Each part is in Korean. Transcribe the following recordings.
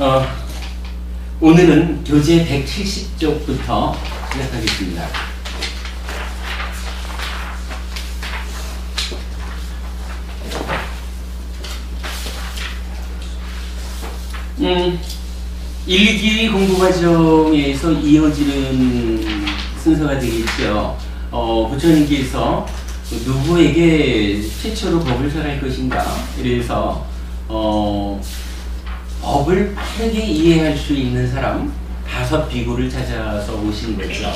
어, 오늘은 교재 170쪽부터 시작하겠습니다. 일기 공부 과정에서 이어지는 순서가 되겠죠. 부처님께서 누구에게 최초로 법을 설할 것인가? 그래서 법을 빠르게 이해할 수 있는 사람 5 비구를 찾아서 오신 거죠.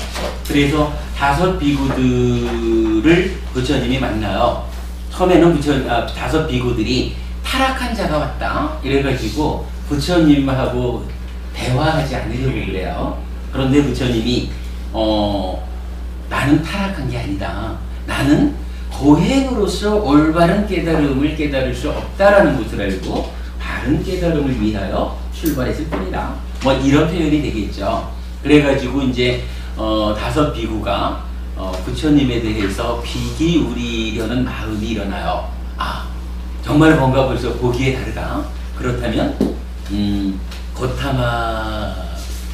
그래서 5 비구들을 부처님이 만나요. 처음에는 5 비구들이 타락한 자가 왔다 이래가지고 부처님하고 대화하지 않으려고 그래요. 그런데 부처님이 나는 타락한 게 아니다. 나는 고행으로서 올바른 깨달음을 깨달을 수 없다라는 것을 알고 바른 깨달음을 위하여 출발했을 뿐이다. 뭐 이런 표현이 되겠죠. 그래가지고 이제 5 비구가 부처님에 대해서 비기 우리려는 마음이 일어나요. 아, 정말 뭔가 벌써 보기에 다르다. 그렇다면 고타마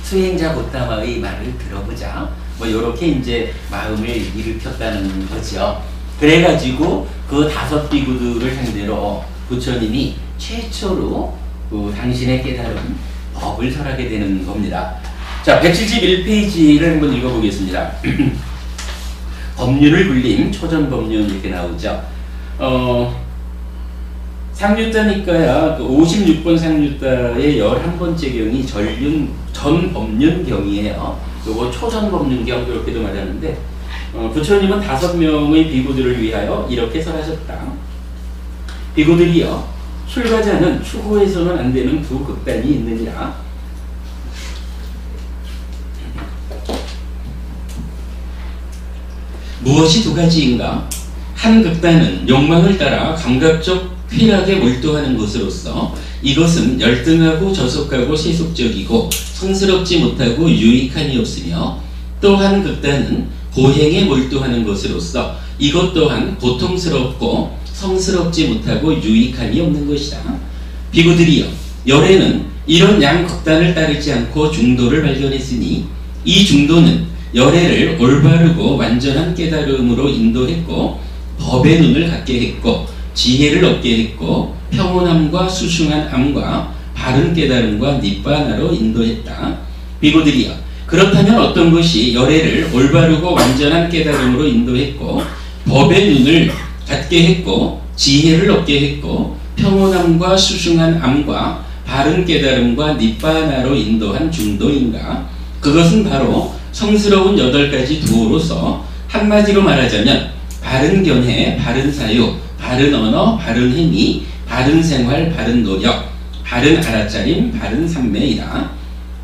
수행자 고타마의 말을 들어보자. 뭐 이렇게 이제 마음을 일으켰다는 거죠. 그래가지고 그 5 비구들을 상대로 부처님이 최초로 당신의 깨달은 법을 설하게 되는 겁니다. 자, 171페이지를 한번 읽어보겠습니다. 법륜을 굴림, 초전법륜 이렇게 나오죠. 상류자니까야 56번 상류자의 11번째 경이 전법륜경이에요. 요거 초전법륜경 이렇게도 말하는데 부처님은 5명의 비구들을 위하여 이렇게 설하셨다. 비구들이여, 출가자는 추구해서는 안 되는 2 극단이 있느니라. 무엇이 2 가지인가? 한 극단은 욕망을 따라 감각적 쾌락에 몰두하는 것으로서 이것은 열등하고 저속하고 세속적이고 성스럽지 못하고 유익함이 없으며, 또 한 극단은 고행에 몰두하는 것으로서 이것 또한 고통스럽고 성스럽지 못하고 유익함이 없는 것이다. 비구들이여, 열애는 이런 양 극단을 따르지 않고 중도를 발견했으니 이 중도는 열애를 올바르고 완전한 깨달음으로 인도했고 법의 눈을 갖게 했고 지혜를 얻게 했고 평온함과 수승한 암과 바른 깨달음과 니바나로 인도했다. 비구들이여, 그렇다면 어떤 것이 열애를 올바르고 완전한 깨달음으로 인도했고 법의 눈을 갖게 했고 지혜를 얻게 했고 평온함과 수승한 암과 바른 깨달음과 니바나로 인도한 중도인가? 그것은 바로 성스러운 8가지 도로서 한마디로 말하자면 바른 견해, 바른 사유, 바른 언어, 바른 행위, 바른 생활, 바른 노력, 바른 알아차림, 바른 삼매이다.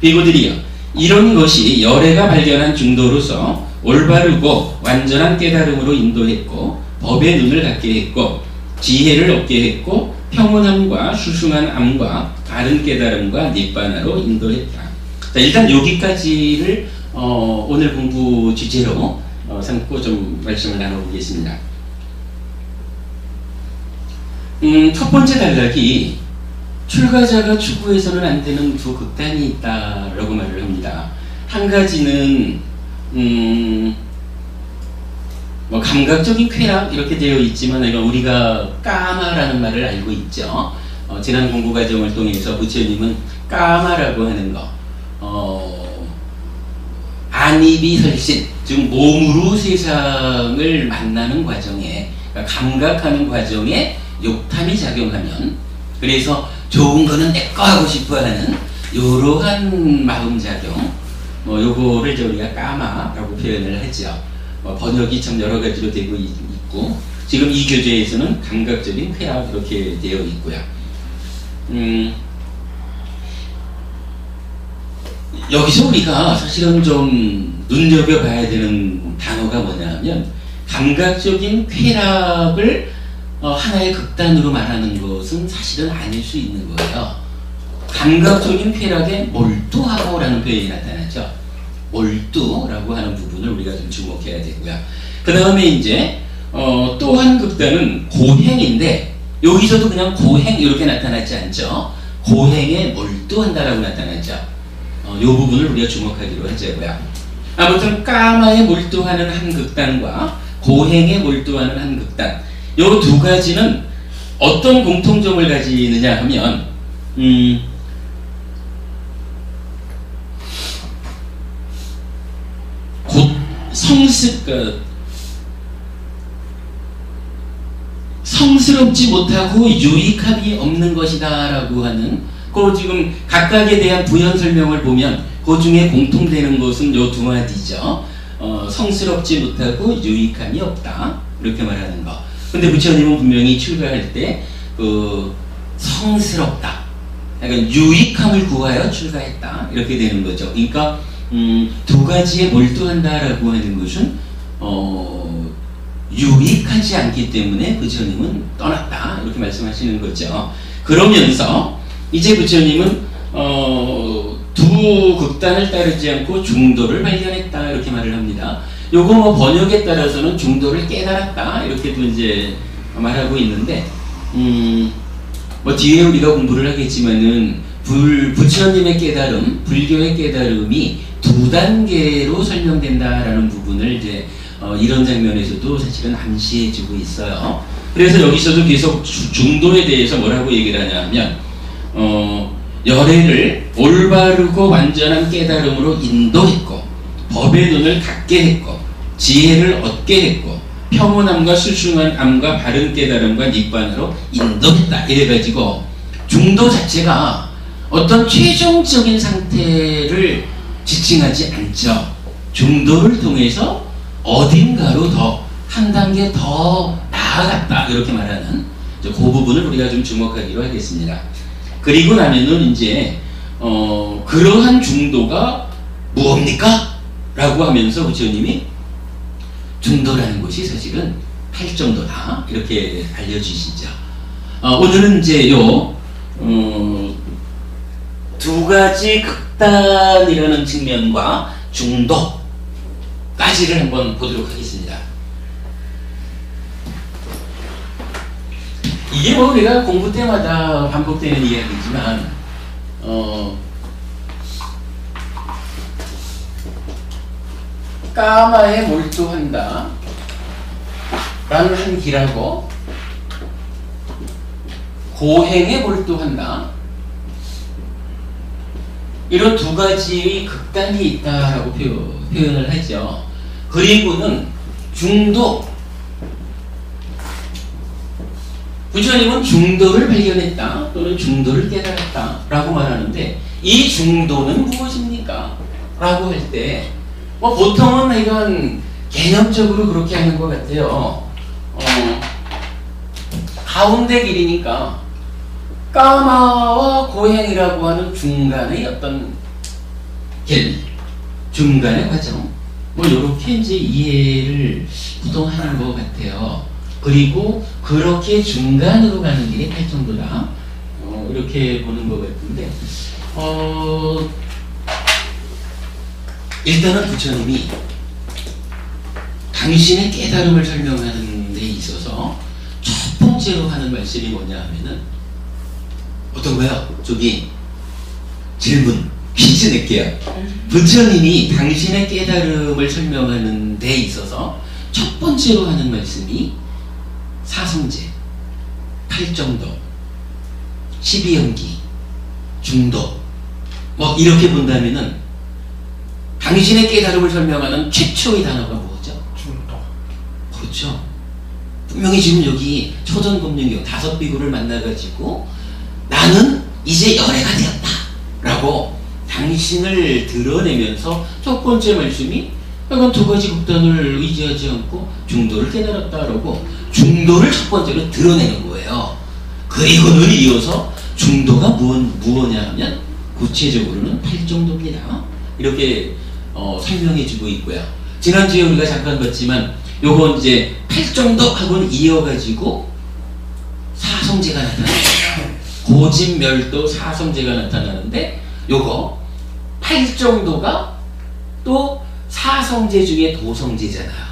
비구들이여, 이런 것이 열애가 발견한 중도로서 올바르고 완전한 깨달음으로 인도했고 법의 눈을 갖게 했고 지혜를 얻게 했고 평온함과 수승한 암과 바른 깨달음과 니바나로 인도했다. 자, 일단 여기까지를 오늘 공부 주제로 삼고 좀 말씀을 나눠보겠습니다. 첫 번째 단락이 출가자가 추구해서는 안 되는 2 극단이 있다라고 말을 합니다. 한 가지는 뭐 감각적인 쾌락 이렇게 되어 있지만 우리가 까마라는 말을 알고 있죠. 지난 공부 과정을 통해서 부처님은 까마라고 하는 거, 안이비설신, 즉 몸으로 세상을 만나는 과정에, 그러니까 감각하는 과정에 욕탐이 작용하면, 그래서 좋은 거는 내꺼 하고 싶어 하는 이러한 마음작용, 요거를 우리가 까마라고 표현을 하죠. 번역이 참 여러 가지로 되고 있고, 지금 이 교재에서는 감각적인 쾌락 이렇게 되어 있고요. 여기서 우리가 사실은 좀 눈여겨봐야 되는 단어가 뭐냐면, 감각적인 쾌락을 하나의 극단으로 말하는 것은 사실은 아닐 수 있는 거예요. 감각적인 쾌락에 몰두하고 라는 표현이 나타나죠. 몰두라고 하는 부분을 우리가 좀 주목해야 되고요. 그 다음에 이제 또 한 극단은 고행인데, 여기서도 그냥 고행 이렇게 나타나지 않죠. 고행에 몰두한다라고 나타났죠. 이 부분을 우리가 주목하기로 하자고요. 아무튼 까마에 몰두하는 한 극단과 고행에 몰두하는 한 극단, 이 두 가지는 어떤 공통점을 가지느냐 하면 곧 성스럽지 못하고 유익함이 없는 것이다 라고 하는, 그 지금 각각에 대한 부연 설명을 보면 그 중에 공통되는 것은 요 두 마디죠. 성스럽지 못하고 유익함이 없다, 이렇게 말하는 거. 근데 부처님은 분명히 출가할 때 성스럽다, 약간 유익함을 구하여 출가했다, 이렇게 되는 거죠. 그러니까 두 가지에 몰두한다라고 하는 것은 유익하지 않기 때문에 부처님은 떠났다, 이렇게 말씀하시는 거죠. 그러면서 이제 부처님은 두 극단을 따르지 않고 중도를 발견했다, 이렇게 말을 합니다. 요거 뭐 번역에 따라서는 중도를 깨달았다, 이렇게도 이제 말하고 있는데, 뭐 뒤에 우리가 공부를 하겠지만은 부처님의 깨달음, 불교의 깨달음이 두 단계로 설명된다라는 부분을 이제 이런 장면에서도 사실은 암시해주고 있어요. 그래서 여기서도 계속 중도에 대해서 뭐라고 얘기를 하냐면, 열애를 올바르고 완전한 깨달음으로 인도했고, 법의 눈을 갖게 했고, 지혜를 얻게 했고, 평온함과 수승한 암과 바른 깨달음과 닉반으로 인도했다, 이래가지고 중도 자체가 어떤 최종적인 상태를 지칭하지 않죠. 중도를 통해서 어딘가로 더 한 단계 더 나아갔다, 이렇게 말하는 그 부분을 우리가 좀 주목하기로 하겠습니다. 그리고 나면은 이제 그러한 중도가 무엇입니까? 라고 하면서 부처님이 중도라는 것이 사실은 팔정도다, 이렇게 알려주시죠. 오늘은 이제 두 가지 극단이라는 측면과 중도까지를 한번 보도록 하겠습니다. 이게 뭐 우리가 공부 때마다 반복되는 이야기지만 까마에 몰두한다 라는 한 길하고 고행에 몰두한다, 이런 두 가지의 극단이 있다라고 표현을 하죠. 그리고는 중도, 부처님은 중도를 발견했다 또는 중도를 깨달았다 라고 말하는데, 이 중도는 무엇입니까? 라고 할 때 뭐 보통은 이건 개념적으로 그렇게 하는 것 같아요. 가운데 길이니까 까마와 고행이라고 하는 중간의 어떤 길, 중간의 과정, 뭐 이렇게 이제 이해를 보통 하는 것 같아요. 그리고 그렇게 중간으로 가는 길이 팔정도다, 이렇게 보는 것 같은데, 일단은 부처님이 당신의 깨달음을 설명하는 데 있어서 첫 번째로 하는 말씀이 뭐냐 하면은 어떤 거요? 저기 질문, 퀴즈 낼게요. 부처님이 당신의 깨달음을 설명하는 데 있어서 첫 번째로 하는 말씀이 사성제, 팔정도, 12연기, 중도, 뭐 이렇게 본다면은 당신의 깨달음을 설명하는 최초의 단어가 뭐죠? 중도. 그렇죠. 분명히 지금 여기 초전법륜경 5비구를 만나가지고 나는 이제 열애가 되었다 라고 당신을 드러내면서 첫 번째 말씀이 이건 두 가지 극단을 의지하지 않고 중도를 깨달았다라고 중도를 첫 번째로 드러내는 거예요. 그리고는 이어서 중도가 무엇냐 하면 구체적으로는 팔정도입니다, 이렇게 설명해 주고 있고요. 지난주에 우리가 잠깐 봤지만 요건 이제 팔정도하고는 이어가지고 사성제가 나타나요. 고진멸도 사성제가 나타나는데 요거 팔정도가 또 사성제 중에 도성제잖아요.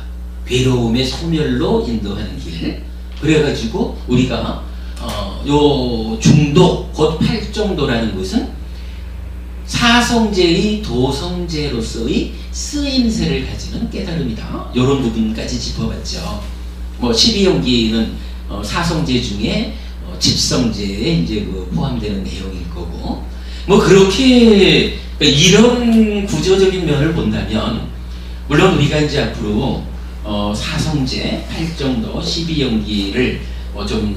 괴로움의 소멸로 인도하는 길. 그래가지고 우리가 요 중도, 곧 팔정도라는 것은 사성제의 도성제로서의 쓰임새를 가지는 깨달음이다. 이런 부분까지 짚어봤죠. 뭐 12용기는 사성제 중에 집성제에 이제 포함되는 내용일 거고, 뭐 그렇게 이런 구조적인 면을 본다면, 물론 우리가 이제 앞으로 사성제, 팔정도, 12용기를 좀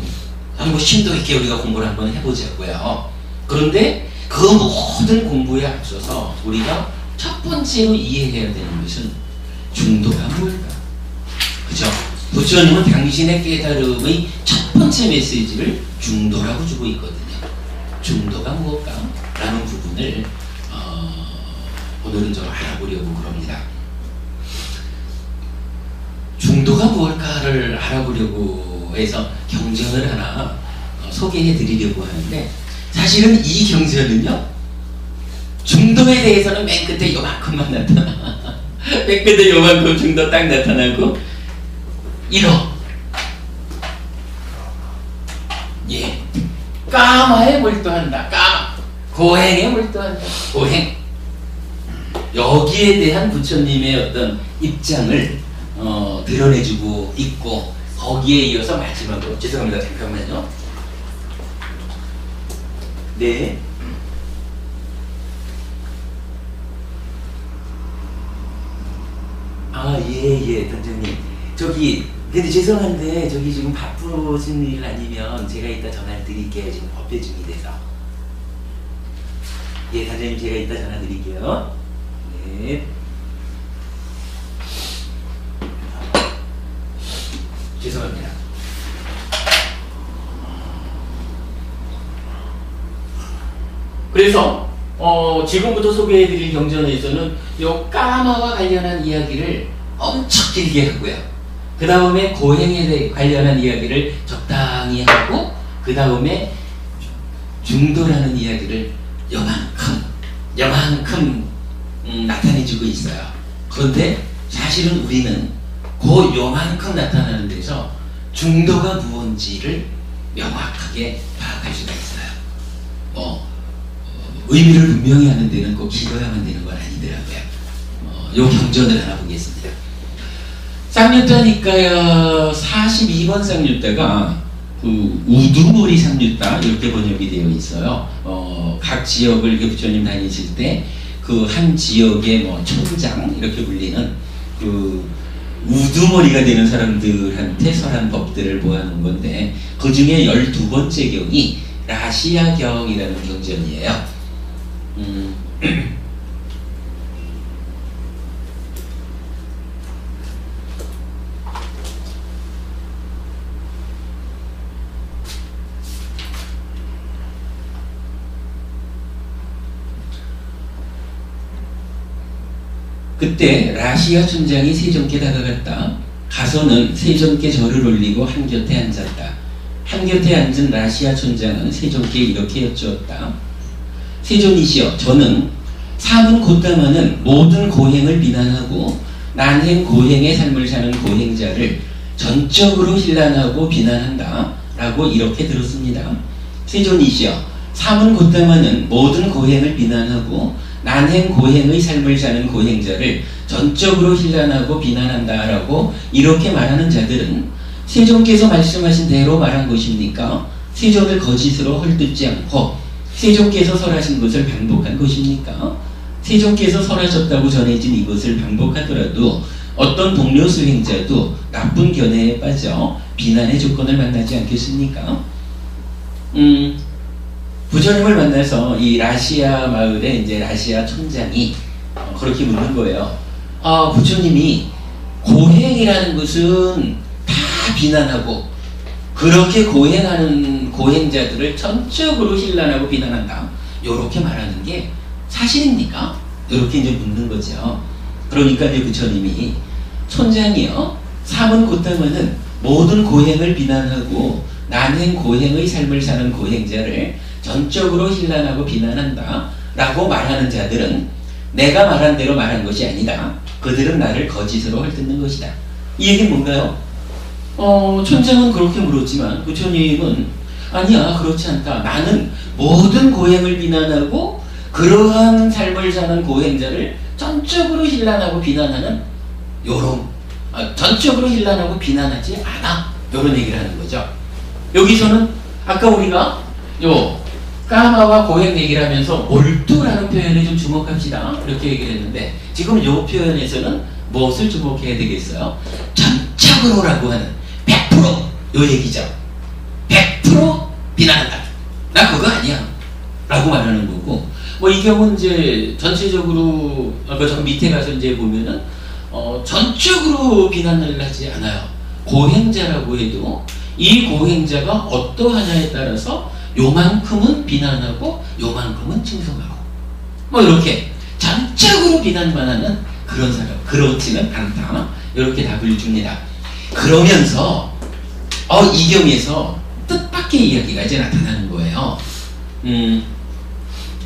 한번 심도 있게 우리가 공부를 한번 해보자고요. 그런데 그 모든 공부에 앞서서 우리가 첫 번째로 이해해야 되는 것은 중도가 뭘까? 그죠? 부처님은 당신의 깨달음의 첫 번째 메시지를 중도라고 주고 있거든요. 중도가 무엇까? 라는 부분을 오늘은 좀 알아보려고 그럽니다. 중도가 무엇일까를 알아보려고 해서 경전을 하나 소개해 드리려고 하는데, 사실은 이 경전은요, 중도에 대해서는 맨 끝에 요만큼만 나타나. 맨 끝에 요만큼 중도 딱 나타나고, 1호. 예. 까마에 몰두한다. 까마. 고행에 몰두한다. 고행. 여기에 대한 부처님의 어떤 입장을 드러내주고 있고, 거기에 이어서 마지막으로, 죄송합니다. 잠깐만요. 네. 예, 단장님. 근데 죄송한데, 지금 바쁘신 일 아니면 제가 이따 전화를 드릴게요. 지금 법회 중이 돼서. 예, 단장님, 제가 이따 전화 드릴게요. 네. 죄송합니다. 그래서 지금부터 소개해드릴 경전에서는 요 까마와 관련한 이야기를 엄청 길게 하고요. 그 다음에 고행에 관련한 이야기를 적당히 하고, 그 다음에 중도라는 이야기를 요만큼 나타내주고 있어요. 그런데 사실은 우리는 그 요만큼 나타나는 데서 중도가 무언지를 명확하게 파악할 수가 있어요. 의미를 분명히 하는 데는 꼭 길어야만 되는 건 아니더라고요. 요 경전을 하나 보겠습니다. 쌍유따니까요, 42번 쌍유따가 우두머리 쌍유따 이렇게 번역이 되어 있어요. 각 지역을 부처님 다니실 때 그 한 지역의 뭐 촌장 이렇게 불리는 그 우두머리가 되는 사람들한테 설한 법들을 모아놓은 건데, 그 중에 12번째 경이 라시아경이라는 경전이에요. 그때 라시아 촌장이 세존께 다가갔다. 가서는 세존께 절을 올리고 한곁에 앉았다. 한곁에 앉은 라시아 촌장은 세존께 이렇게 여쭈었다. 세존이시여, 저는 사문 곧다마는 모든 고행을 비난하고 난행 고행의 삶을 사는 고행자를 전적으로 힐난하고 비난한다 라고 이렇게 들었습니다. 세존이시여, 사문 곧다마는 모든 고행을 비난하고 난행 고행의 삶을 사는 고행자를 전적으로 힐난하고 비난한다 라고 이렇게 말하는 자들은 세존께서 말씀하신 대로 말한 것입니까? 세존을 거짓으로 헐뜯지 않고 세존께서 설하신 것을 반복한 것입니까? 세존께서 설하셨다고 전해진 이것을 반복하더라도 어떤 동료 수행자도 나쁜 견해에 빠져 비난의 조건을 만나지 않겠습니까? 부처님을 만나서 이 라시아 마을에 이제 라시아 촌장이 그렇게 묻는 거예요. 부처님이 고행이라는 것은 다 비난하고 그렇게 고행하는 고행자들을 전적으로 힐난하고 비난한다, 요렇게 말하는 게 사실입니까? 요렇게 이제 묻는 거죠. 그러니까 이제 부처님이 촌장이요, 사문 곧다마는 모든 고행을 비난하고 난행 고행의 삶을 사는 고행자를 전적으로 힐난하고 비난한다 라고 말하는 자들은 내가 말한 대로 말한 것이 아니다. 그들은 나를 거짓으로 헐뜯는 것이다. 이 얘기는 뭔가요? 촌장은 그렇게 물었지만 부처님은 아니야, 그렇지 않다. 나는 모든 고행을 비난하고 그러한 삶을 사는 고행자를 전적으로 힐난하고 비난하는 전적으로 힐난하고 비난하지 않아. 요런 얘기를 하는 거죠. 여기서는 아까 우리가 요 까마와 고행 얘기를 하면서 몰두라는 표현에 좀 주목합시다. 이렇게 얘기를 했는데 지금 요 표현에서는 무엇을 주목해야 되겠어요? 전적으로라고 하는 100%요 얘기죠. 100% 비난한다. 나 그거 아니야. 라고 말하는 거고, 뭐 이 경우는 이제 전체적으로 아까 저 밑에 가서 이제 보면은 전적으로 비난을 하지 않아요. 고행자라고 해도 이 고행자가 어떠하냐에 따라서 요만큼은 비난하고 요만큼은 칭송하고 뭐 이렇게 전적으로 비난만 하는 그런 사람, 그렇지는 않다. 이렇게 답을 줍니다. 그러면서 이경에서 뜻밖의 이야기가 이제 나타나는 거예요.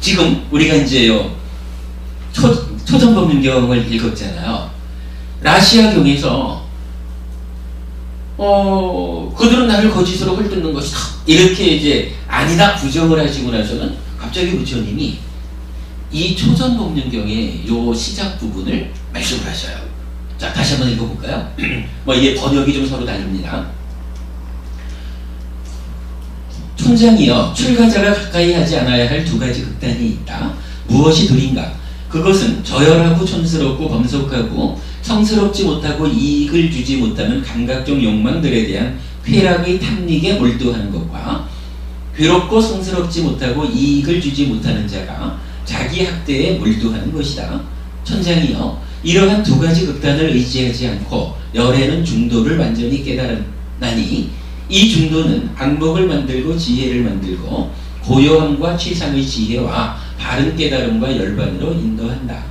지금 우리가 이제요 초전법륜경을 읽었잖아요. 라시아경에서 그들은 나를 거짓으로 헐뜯는 것이다. 이렇게 이제 아니다 부정을 하시고 나서는 갑자기 부처님이 이 초전법륜경의 요 시작 부분을 말씀을 하셔요. 자, 다시 한번 읽어볼까요? 뭐 이게 번역이 좀 서로 다릅니다. 촌장이여, 출가자가 가까이 하지 않아야 할 두 가지 극단이 있다. 무엇이 둘인가? 그것은 저열하고 촌스럽고 범속하고 성스럽지 못하고 이익을 주지 못하는 감각적 욕망들에 대한 쾌락의 탐닉에 몰두하는 것과 괴롭고 성스럽지 못하고 이익을 주지 못하는 자가 자기 학대에 몰두하는 것이다. 천장이여, 이러한 두 가지 극단을 의지하지 않고 열에는 중도를 완전히 깨달았나니 이 중도는 안목을 만들고 지혜를 만들고 고요함과 최상의 지혜와 바른 깨달음과 열반으로 인도한다.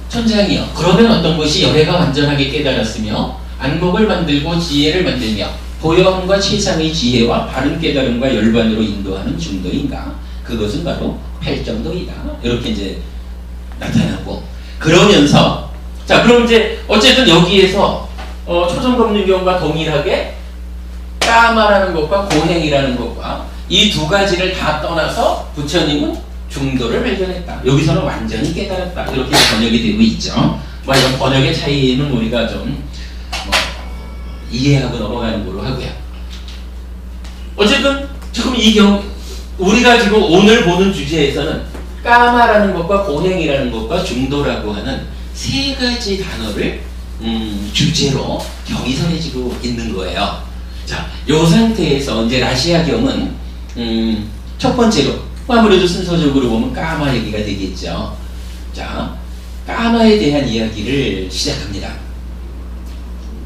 천장이여, 그러면 어떤 것이 열애가 완전하게 깨달았으며 안목을 만들고 지혜를 만들며 고요함과 최상의 지혜와 바른 깨달음과 열반으로 인도하는 중도인가? 그것은 바로 팔정도이다. 이렇게 이제 나타나고, 그러면서 자, 그럼 이제 어쨌든 여기에서 초전법륜경과 동일하게 까마라는 것과 고행이라는 것과 이 두 가지를 다 떠나서 부처님은 중도를 발견했다. 여기서는 완전히 깨달았다. 이렇게 번역이 되고 있죠. 뭐 이런 번역의 차이는 우리가 좀 이해하고 넘어가는 걸로 하고요. 어쨌든 지금 이 경우 우리가 지금 오늘 보는 주제에서는 까마라는 것과 고행이라는 것과 중도라고 하는 세 가지 단어를 주제로 경이설해지고 있는 거예요. 자, 요 상태에서 이제 라시아경은 첫 번째로 아무래도 순서적으로 보면 까마 얘기가 되겠죠. 자, 까마에 대한 이야기를 시작합니다.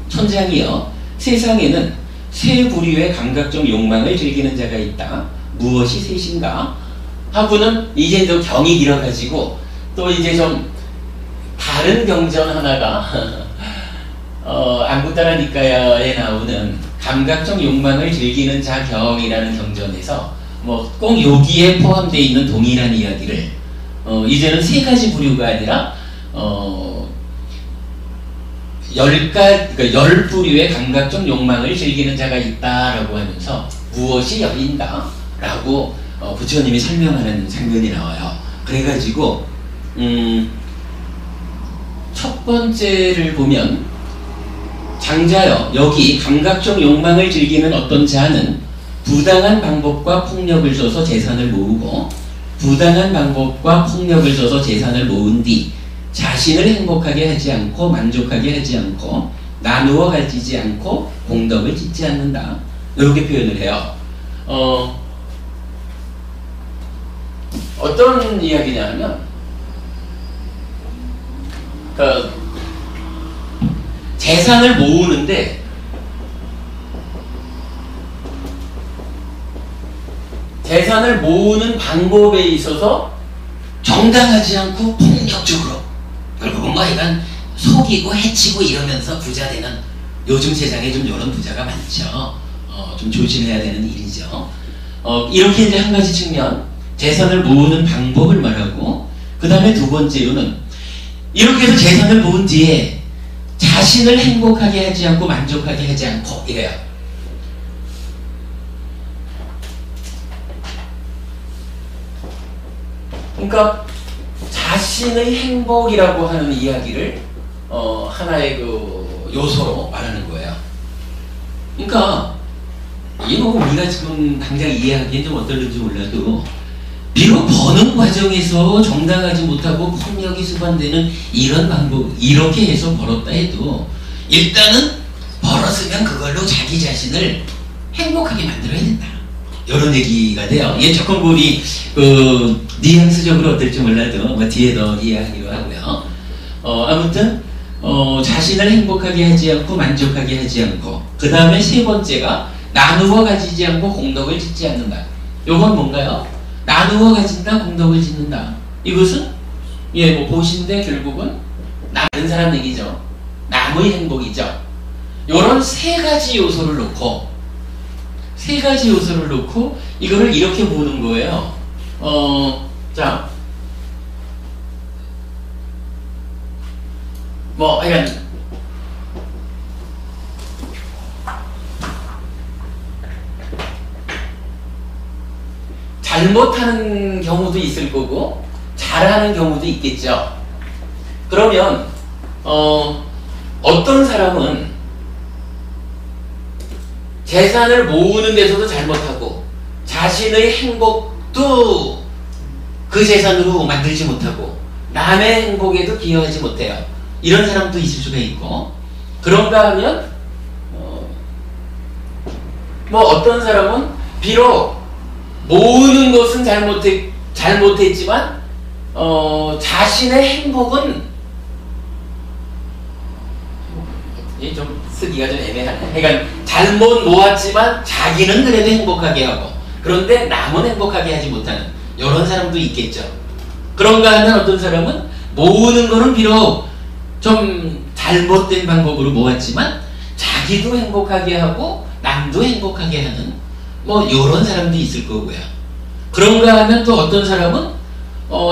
천장이여, 세상에는 세 부류의 감각적 욕망을 즐기는 자가 있다. 무엇이 셋인가? 하고는 이제 또 경이 길어가지고 또 이제 좀 다른 경전 하나가 안구따라 니까야에 나오는 감각적 욕망을 즐기는 자경이라는 경전에서 뭐 꼭 여기에 포함되어 있는 동일한 이야기를 이제는 세 가지 부류가 아니라 그러니까 10부류의 감각적 욕망을 즐기는 자가 있다라고 하면서 무엇이 열인가? 라고 부처님이 설명하는 장면이 나와요. 그래가지고 첫 번째를 보면 장자여, 여기 감각적 욕망을 즐기는 어떤 자는 부당한 방법과 폭력을 써서 재산을 모으고 부당한 방법과 폭력을 써서 재산을 모은 뒤 자신을 행복하게 하지 않고 만족하게 하지 않고 나누어 가지지 않고 공덕을 짓지 않는다. 이렇게 표현을 해요. 어떤 이야기냐 하면 재산을 모으는데 재산을 모으는 방법에 있어서 정당하지 않고 폭력적으로, 그리고 뭐 이건 속이고 해치고 이러면서 부자 되는, 요즘 세상에 좀 이런 부자가 많죠. 좀 조심해야 되는 일이죠. 이렇게 이제 한 가지 측면, 재산을 모으는 방법을 말하고, 그 다음에 두 번째로는 이렇게 해서 재산을 모은 뒤에 자신을 행복하게 하지 않고 만족하게 하지 않고 이래요. 그러니까 자신의 행복이라고 하는 이야기를 하나의 그 요소로 말하는 거예요. 그러니까 이게 뭐 우리가 지금 당장 이해하기엔 좀 어떨는지 몰라도 비록 버는 과정에서 정당하지 못하고 폭력이 수반되는 이런 방법, 이렇게 해서 벌었다 해도 일단은 벌었으면 그걸로 자기 자신을 행복하게 만들어야 된다. 이런 얘기가 돼요. 얘 조금 우리 뉘앙스적으로 어떨지 몰라도 뭐 뒤에 더 이해하기로 하고요. 아무튼 자신을 행복하게 하지 않고 만족하게 하지 않고, 그 다음에 세 번째가 나누어 가지지 않고 공덕을 짓지 않는다. 요건 뭔가요? 나누어 가진다, 공덕을 짓는다. 이것은 뭐 보신데 결국은 다른 사람 얘기죠. 남의 행복이죠. 요런 세 가지 요소를 놓고 이거를 이렇게 보는 거예요. 자, 뭐 하여간 잘못하는 경우도 있을 거고 잘하는 경우도 있겠죠. 그러면 어떤 사람은 재산을 모으는 데서도 잘못하고 자신의 행복도 그 재산으로 만들지 못하고 남의 행복에도 기여하지 못해요. 이런 사람도 있을 수가 있고, 그런가 하면 뭐 어떤 사람은 비록 모으는 것은 잘못했지만 자신의 행복은 좀 쓰기가 좀 애매하네. 그러니까 잘못 모았지만 자기는 그래도 행복하게 하고, 그런데 남은 행복하게 하지 못하는 이런 사람도 있겠죠. 그런가 하면 어떤 사람은 모으는 거는 비록 좀 잘못된 방법으로 모았지만 자기도 행복하게 하고 남도 행복하게 하는 뭐 이런 사람도 있을 거고요. 그런가 하면 또 어떤 사람은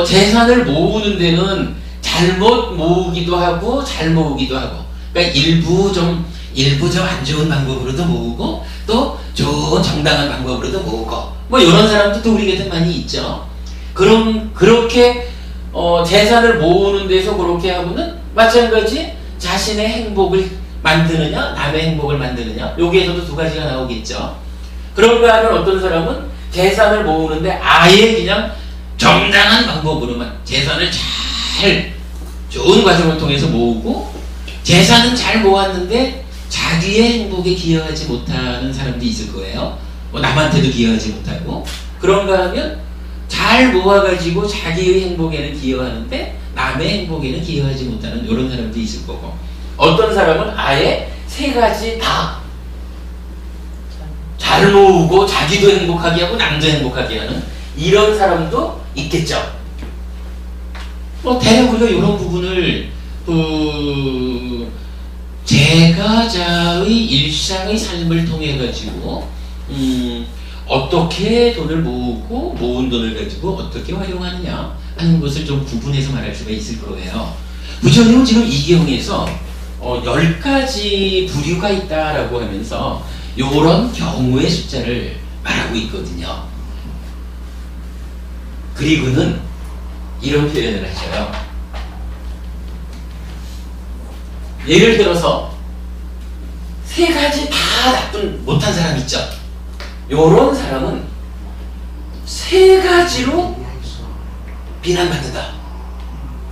재산을 모으는 데는 잘못 모으기도 하고 잘 모으기도 하고, 그러니까 일부 좀 안 좋은 방법으로도 모으고 또 좋은 정당한 방법으로도 모으고 뭐 이런 사람도 또 우리 곁에 많이 있죠. 그렇게 재산을 모으는 데서 그렇게 하고는 마찬가지 자신의 행복을 만드느냐 남의 행복을 만드느냐, 여기에서도 두 가지가 나오겠죠. 그런가 하면 어떤 사람은 재산을 모으는데 아예 그냥 정당한 방법으로만 재산을 잘 좋은 과정을 통해서 모으고, 재산은 잘 모았는데 자기의 행복에 기여하지 못하는 사람도 있을 거예요. 뭐 남한테도 기여하지 못하고. 그런가 하면 잘 모아가지고 자기의 행복에는 기여하는데 남의 행복에는 기여하지 못하는 이런 사람도 있을 거고, 어떤 사람은 아예 세 가지 다 잘 모으고 자기도 행복하게 하고 남도 행복하게 하는 이런 사람도 있겠죠. 대략 우리가 이런 부분을 제가자의 일상의 삶을 통해 가지고 어떻게 돈을 모으고 모은 돈을 가지고 어떻게 활용하느냐 하는 것을 좀 구분해서 말할 수가 있을 거예요. 부처님은 지금 이경에서 10가지 부류가 있다라고 하면서 이런 경우의 숫자를 말하고 있거든요. 그리고는 이런 표현을 하셔요. 예를 들어서 세 가지 다 나쁜 못한 사람 있죠. 요런 사람은 세 가지로 비난받는다.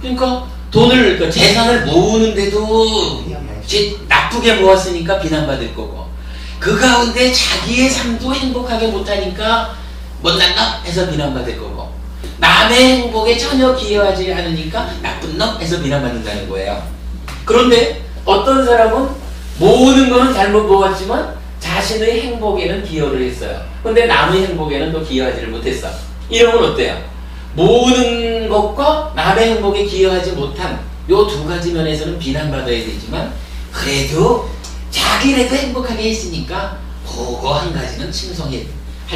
그러니까 재산을 모으는데도 나쁘게 모았으니까 비난받을 거고, 그 가운데 자기의 삶도 행복하게 못하니까 못난 놈 해서 비난받을 거고, 남의 행복에 전혀 기여하지 않으니까 나쁜 놈 해서 비난받는다는 거예요. 그런데 어떤 사람은 모으는 거는 잘못 모았지만 자신의 행복에는 기여를 했어요. 근데 남의 행복에는 또 기여하지를 못했어. 이러면 어때요? 모으는 것과 남의 행복에 기여하지 못한 요 두 가지 면에서는 비난받아야 되지만, 그래도 자기라도 행복하게 했으니까 그거 한 가지는 칭송할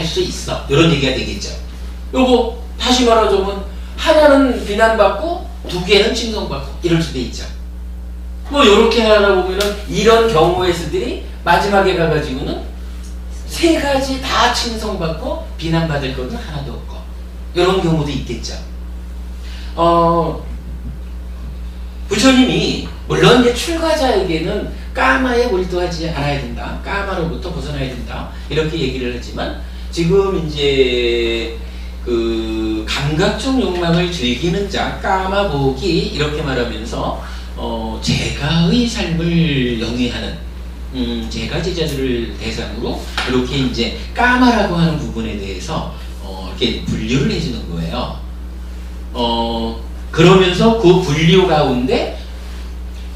수 있어. 이런 얘기가 되겠죠. 요거 다시 말하자면 하나는 비난받고 두 개는 칭송받고 이럴 수도 있죠. 뭐 요렇게 하다 보면은 이런 경우의 수들이 마지막에 가가지고는 세 가지 다 칭송받고 비난받을 것은 하나도 없고 이런 경우도 있겠죠. 부처님이 물론 이제 출가자에게는 까마에 몰두하지 않아야 된다. 까마로부터 벗어나야 된다. 이렇게 얘기를 하지만 지금 이제 그 감각적 욕망을 즐기는 자, 까마복이 이렇게 말하면서 제가의 삶을 영위하는 제가 제자들을 대상으로 이렇게 이제 까마라고 하는 부분에 대해서 이렇게 분류를 해주는 거예요. 그러면서 그 분류 가운데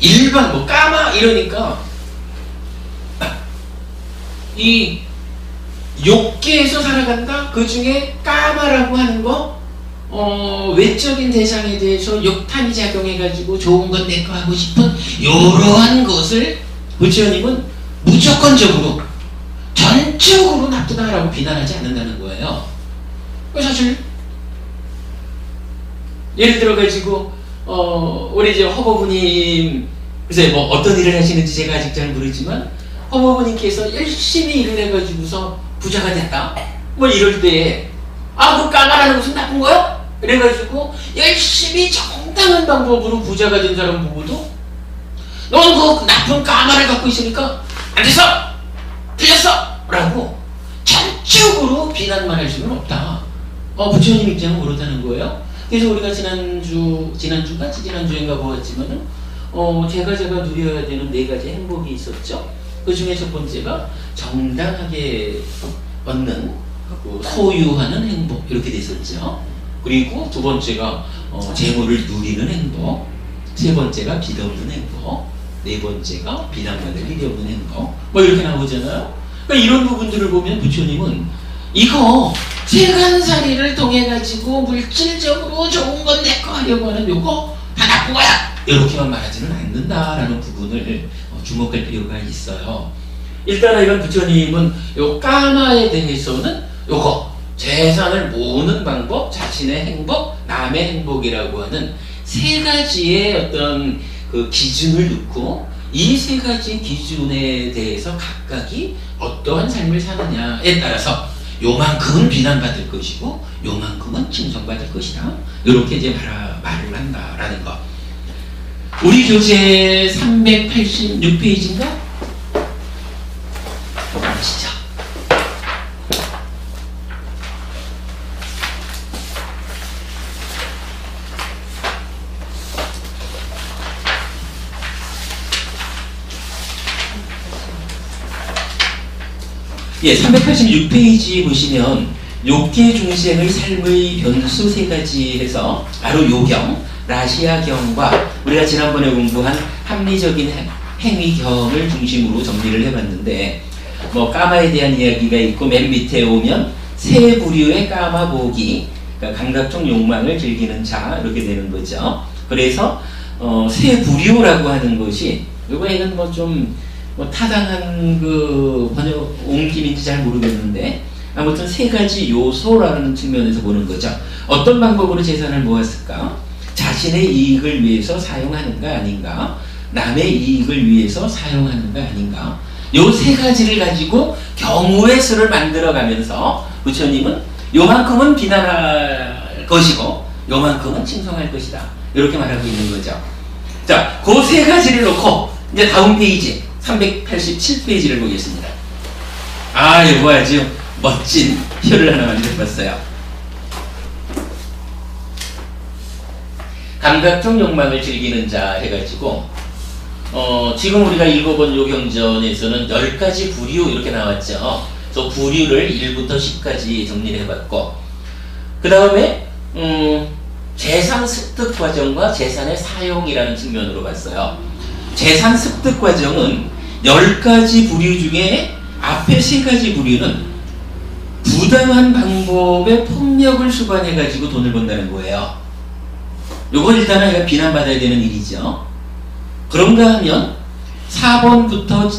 일반 뭐 까마 이러니까 이 욕계에서 살아간다? 그 중에 까마라고 하는 거 외적인 대상에 대해서 욕탐이 작용해가지고 좋은 건 내 거 하고 싶은 이러한 것을 부처님은 무조건적으로 전적으로 나쁘다라고 비난하지 않는다는 거예요. 사실 예를 들어 가지고 우리 이제 허버부님 글쎄 뭐 어떤 일을 하시는지 제가 아직 잘 모르지만 허버부님께서 열심히 일을 해가지고서 부자가 됐다 뭐 이럴 때 그 까마라는 것은 나쁜 거야? 그래가지고 열심히 정당한 방법으로 부자가 된 사람 보고도 너는 그 나쁜 까마를 갖고 있으니까 안 됐어! 틀렸어! 라고 전적으로 비난만 할 수는 없다. 부처님 입장은 그렇다는 거예요. 그래서 우리가 지난주인가 보았지만은 제가 누려야 되는 4가지 행복이 있었죠. 그 중에 첫 번째가 정당하게 얻는 소유하는 행복 이렇게 됐었죠. 그리고 두 번째가 재물을 누리는 행복, 세 번째가 빚 없는 행복, 네 번째가 비난받을 일이 없는 행복 뭐 이렇게 나오잖아요. 그러니까 이런 부분들을 보면 부처님은 이거 세간살이를 통해 가지고 물질적으로 좋은 건 내 거 하려고 하는 요거 다 나쁜 거야 이렇게만 말하지는 않는다라는 부분을 주목할 필요가 있어요. 일단 이런 부처님은 요 까마에 대해서는 요거 재산을 모으는 방법, 자신의 행복, 남의 행복이라고 하는 3가지의 어떤 그 기준을 놓고 이 3가지 기준에 대해서 각각이 어떠한 삶을 사느냐에 따라서 요만큼은 비난받을 것이고 요만큼은 칭송받을 것이다. 이렇게 이제 말을 한다라는 거. 우리 교재 386페이지인가? 보시죠. 예, 386페이지 보시면 욕계 중생의 삶의 변수 3가지 해서 바로 요경, 라시아경과 우리가 지난번에 공부한 합리적인 행위경을 중심으로 정리를 해봤는데 뭐 까마에 대한 이야기가 있고 맨 밑에 오면 세 부류의 까마보기, 그러니까 감각적 욕망을 즐기는 자 이렇게 되는 거죠. 그래서 세 부류라고 하는 것이 이거에는 뭐 좀 타당한 그 번역 옮김인지 잘 모르겠는데 아무튼 3가지 요소라는 측면에서 보는 거죠. 어떤 방법으로 재산을 모았을까? 자신의 이익을 위해서 사용하는가 아닌가? 남의 이익을 위해서 사용하는가 아닌가? 요 3가지를 가지고 경우의 수를 만들어가면서 부처님은 요만큼은 비난할 것이고 요만큼은 칭송할 것이다. 이렇게 말하고 있는 거죠. 자, 그 3가지를 놓고 이제 다음 페이지 387페이지를 보겠습니다. 이거 아주 멋진 표를 하나 만들어봤어요. 감각적 욕망을 즐기는 자 해가지고 지금 우리가 읽어본 요경전에서는 10가지 부류 이렇게 나왔죠. 그래서 부류를 1부터 10까지 정리를 해봤고 그 다음에 재산 습득 과정과 재산의 사용이라는 측면으로 봤어요. 재산 습득 과정은 10가지 부류 중에 앞에 3가지 부류는 부당한 방법의 폭력을 수반해가지고 돈을 번다는 거예요. 요건 일단은 비난받아야 되는 일이죠. 그런가 하면 4번부터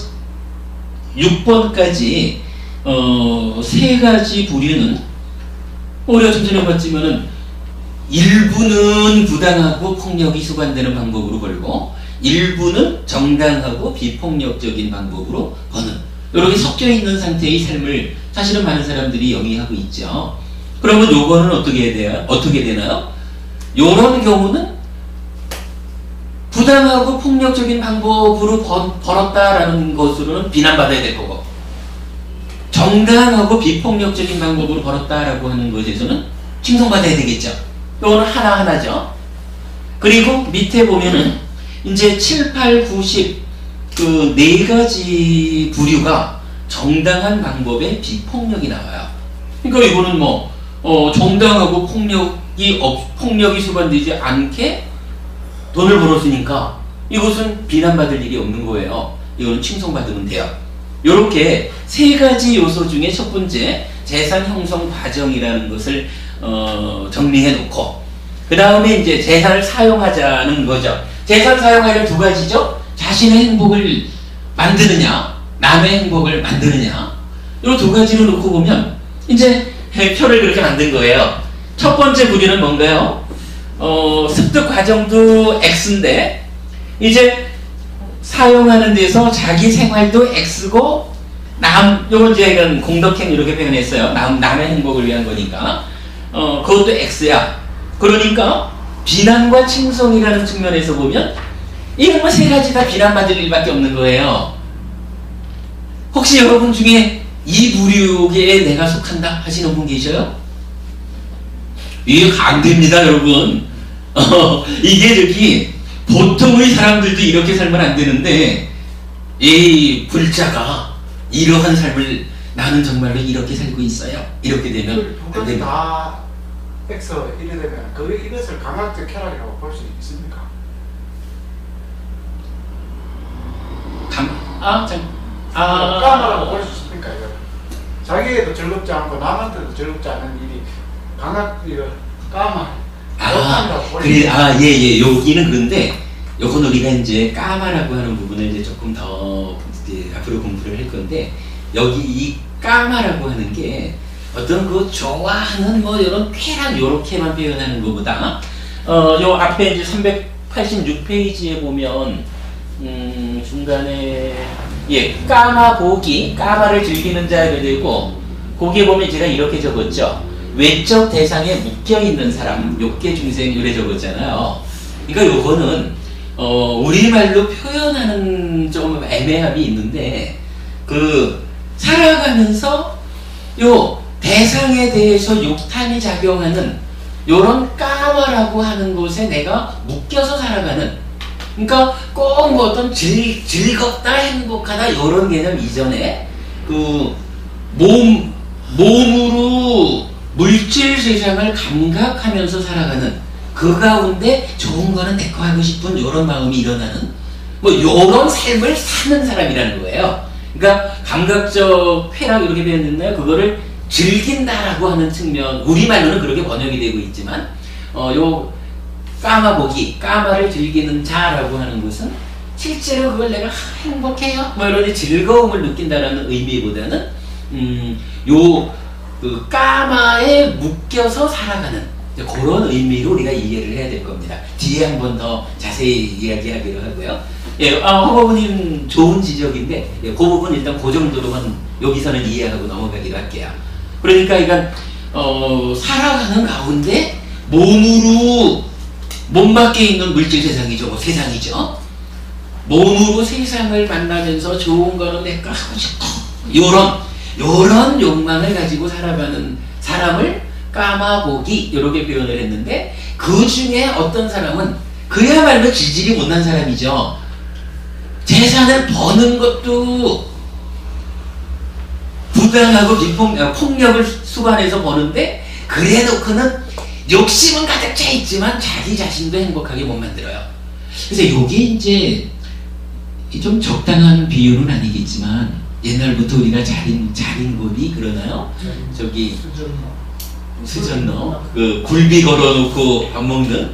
6번까지 3가지 부류는 우리가 좀 전에 봤지만은 일부는 부당하고 폭력이 수반되는 방법으로 벌고 일부는 정당하고 비폭력적인 방법으로 버는 이렇게 섞여 있는 상태의 삶을 사실은 많은 사람들이 영위하고 있죠. 그러면 요거는 어떻게 되나요? 요런 경우는 부당하고 폭력적인 방법으로 벌었다라는 것으로는 비난받아야 될 거고, 정당하고 비폭력적인 방법으로 벌었다라고 하는 것에서는 칭송받아야 되겠죠. 요거는 하나하나죠. 그리고 밑에 보면은 이제 7, 8, 9, 10 그 네 가지 부류가 정당한 방법의 비폭력이 나와요. 그러니까 이거는 뭐 정당하고 폭력이 수반되지 않게 돈을 벌었으니까 이것은 비난받을 일이 없는 거예요. 이거는 칭송받으면 돼요. 이렇게 세 가지 요소 중에 첫 번째 재산 형성 과정이라는 것을 정리해 놓고, 그 다음에 이제 재산을 사용하자는 거죠. 재산 사용하려면 두 가지죠. 자신의 행복을 만드느냐, 남의 행복을 만드느냐. 이 두 가지로 놓고 보면 이제 표를 그렇게 만든 거예요. 첫 번째 부류는 뭔가요? 습득 과정도 X인데 이제 사용하는 데서 자기 생활도 X고 요건 제가 공덕행 이렇게 표현했어요. 남의 행복을 위한 거니까 그것도 X야. 그러니까 비난과 칭송이라는 측면에서 보면 이런 거 세 가지 다 비난받을 일밖에 없는 거예요. 혹시 여러분 중에 이 부류에 내가 속한다 하시는 분 계셔요? 이해가 안 됩니다, 여러분. 이게 보통의 사람들도 이렇게 살면 안 되는데, 이 불자가 이러한 삶을 나는 정말로 이렇게 살고 있어요. 이렇게 되면 안 됩니다. 다 X 이래 되면 이것을 감각적 쾌락이라고 볼 수 있습니까? 까마라고 볼 수 있습니까? 이거 자기에도 즐겁지 않고 남한테도 즐겁지 않은 일이 까마. 예. 여기는 그런데 요건 우리가 이제 까마라고 하는 부분을 이제 조금 더 이제 앞으로 공부를 할 건데, 여기 이 까마라고 하는 게 어떤 그 좋아하는 뭐 이런 쾌락 요렇게만 표현하는 것보다 요 앞에 이제 386페이지에 보면 중간에 까마보기, 까마를 즐기는 자가 되고, 거기에 보면 제가 이렇게 적었죠. 외적 대상에 묶여있는 사람, 욕계 중생 이래 적었잖아요. 그러니까 요거는 우리말로 표현하는 좀 애매함이 있는데, 살아가면서 요 대상에 대해서 욕탐이 작용하는 요런 까마라고 하는 곳에 내가 묶여서 살아가는, 그러니까 꼭 뭐 어떤 즐겁다, 행복하다 요런 개념 이전에 몸으로 물질 세상을 감각하면서 살아가는, 그 가운데 좋은 거는 내 거 하고 싶은 요런 마음이 일어나는 뭐 요런 삶을 사는 사람이라는 거예요. 그러니까 감각적 쾌락 이렇게 표현됐나요? 그거를 즐긴다라고 하는 측면, 우리말로는 그렇게 번역이 되고 있지만 요 까마보기, 까마를 즐기는 자라고 하는 것은 실제로 그걸 내가 행복해요 뭐 이런 즐거움을 느낀다라는 의미보다는 까마에 묶여서 살아가는 그런 의미로 우리가 이해를 해야 될 겁니다. 뒤에 한 번 더 자세히 이야기하기로 하고요. 허버님 좋은 지적인데, 그 부분 일단 그 정도로만 여기서는 이해하고 넘어가기로 할게요. 그러니까 이건 살아가는 가운데 몸으로 몸 밖에 있는 물질 세상이죠. 세상이죠. 몸으로 세상을 만나면서 좋은 거는 내가 하고 싶고 요런 욕망을 가지고 살아가는 사람을 까마보기 이렇게 표현을 했는데, 그 중에 어떤 사람은 그야말로 지질이 못난 사람이죠. 재산을 버는 것도 부당하고 폭력을 수반해서 버는데, 그래 놓고는 욕심은 가득 차 있지만 자기 자신도 행복하게 못 만들어요. 그래서 요게 이제 좀 적당한 비유는 아니겠지만, 옛날부터 우리가 자린고비 그러나요? 저기 수전너 굴비 걸어놓고 밥 먹는,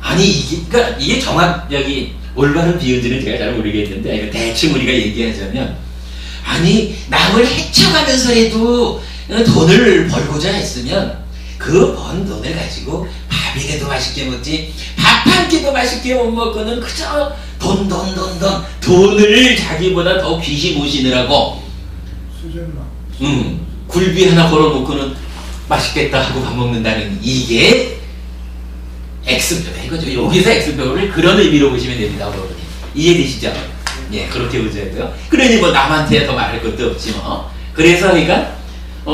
그러니까 이게 정확하게 올바른 비유들은 제가 잘 모르겠는데, 대충 우리가 얘기하자면, 남을 해쳐가면서라도 돈을 벌고자 했으면 그 번 돈을 가지고 밥이라도 맛있게 먹지, 밥 한 끼도 맛있게 못 먹고는 그저 돈을 자기보다 더 귀시 모시느라고 굴비 하나 걸어놓고는 맛있겠다 하고 밥 먹는다는, 이게 X표다 이거죠. 여기서 X표를 그런 의미로 보시면 됩니다. 여러분. 이해되시죠? 예, 그렇게 보셔야 돼요. 그러니 뭐 남한테 더 말할 것도 없지 뭐. 그래서 그러니까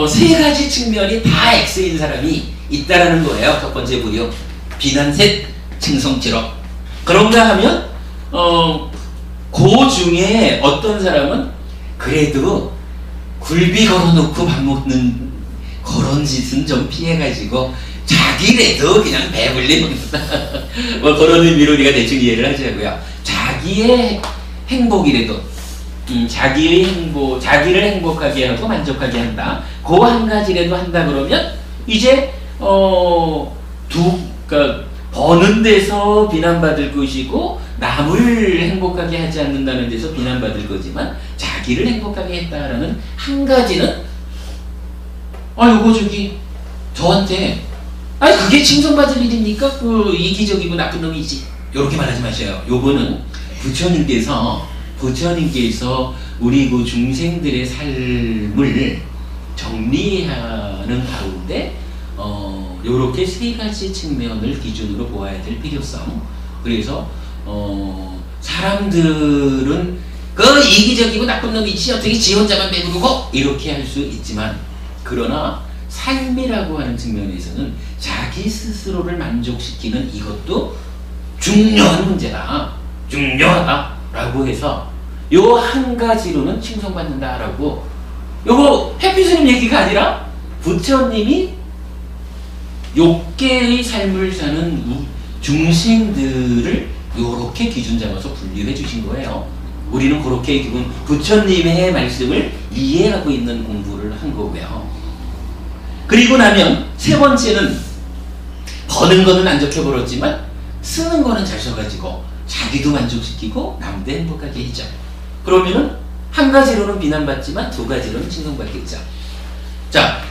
세 가지 측면이 다 X인 사람이 있다라는 거예요. 첫 번째 부류. 비난 셋, 칭송 칠업. 그런가 하면 그 중에 어떤 사람은 그래도 굴비 걸어놓고 밥 먹는 그런 짓은 좀 피해가지고 자기래도 그냥 배불리 먹는다. 뭐 그런 의미로 우리가 대충 이해를 하자고요. 자기의 행복이라도 자기의 행복, 자기를 행복하게 하고 만족하게 한다. 그 한 가지라도 한다 그러면 이제 그러니까 버는 데서 비난받을 것이고 남을 행복하게 하지 않는다는 데서 비난받을 거지만 자기를 행복하게 했다라는 한 가지는 요거 저기 저한테 그게 칭송받을 일입니까? 그 이기적이고 나쁜 놈이지. 요렇게 말하지 마셔요. 요거는 부처님께서 우리 그 중생들의 삶을 정리하는 가운데 요렇게 세 가지 측면을 기준으로 보아야 될 필요성. 그래서 사람들은 그 이기적이고 나쁜 놈이지 어떻게 지 혼자만 배부르고 이렇게 할 수 있지만 그러나 삶이라고 하는 측면에서는 자기 스스로를 만족시키는 이것도 중요한 문제다. 중요하다라고 해서 요 한 가지로는 칭송받는다라고 요거 해피스님 얘기가 아니라 부처님이 욕계의 삶을 사는 중생들을 요렇게 기준 잡아서 분류해 주신 거예요. 우리는 그렇게 기본 부처님의 말씀을 이해하고 있는 공부를 한 거고요. 그리고 나면 세 번째는 버는 거는 안 좋게 벌었지만 쓰는 거는 잘 써가지고 자기도 만족시키고 남도 행복하게 했죠. 그러면은 한 가지로는 비난받지만 두 가지로는 칭송받겠죠. 자,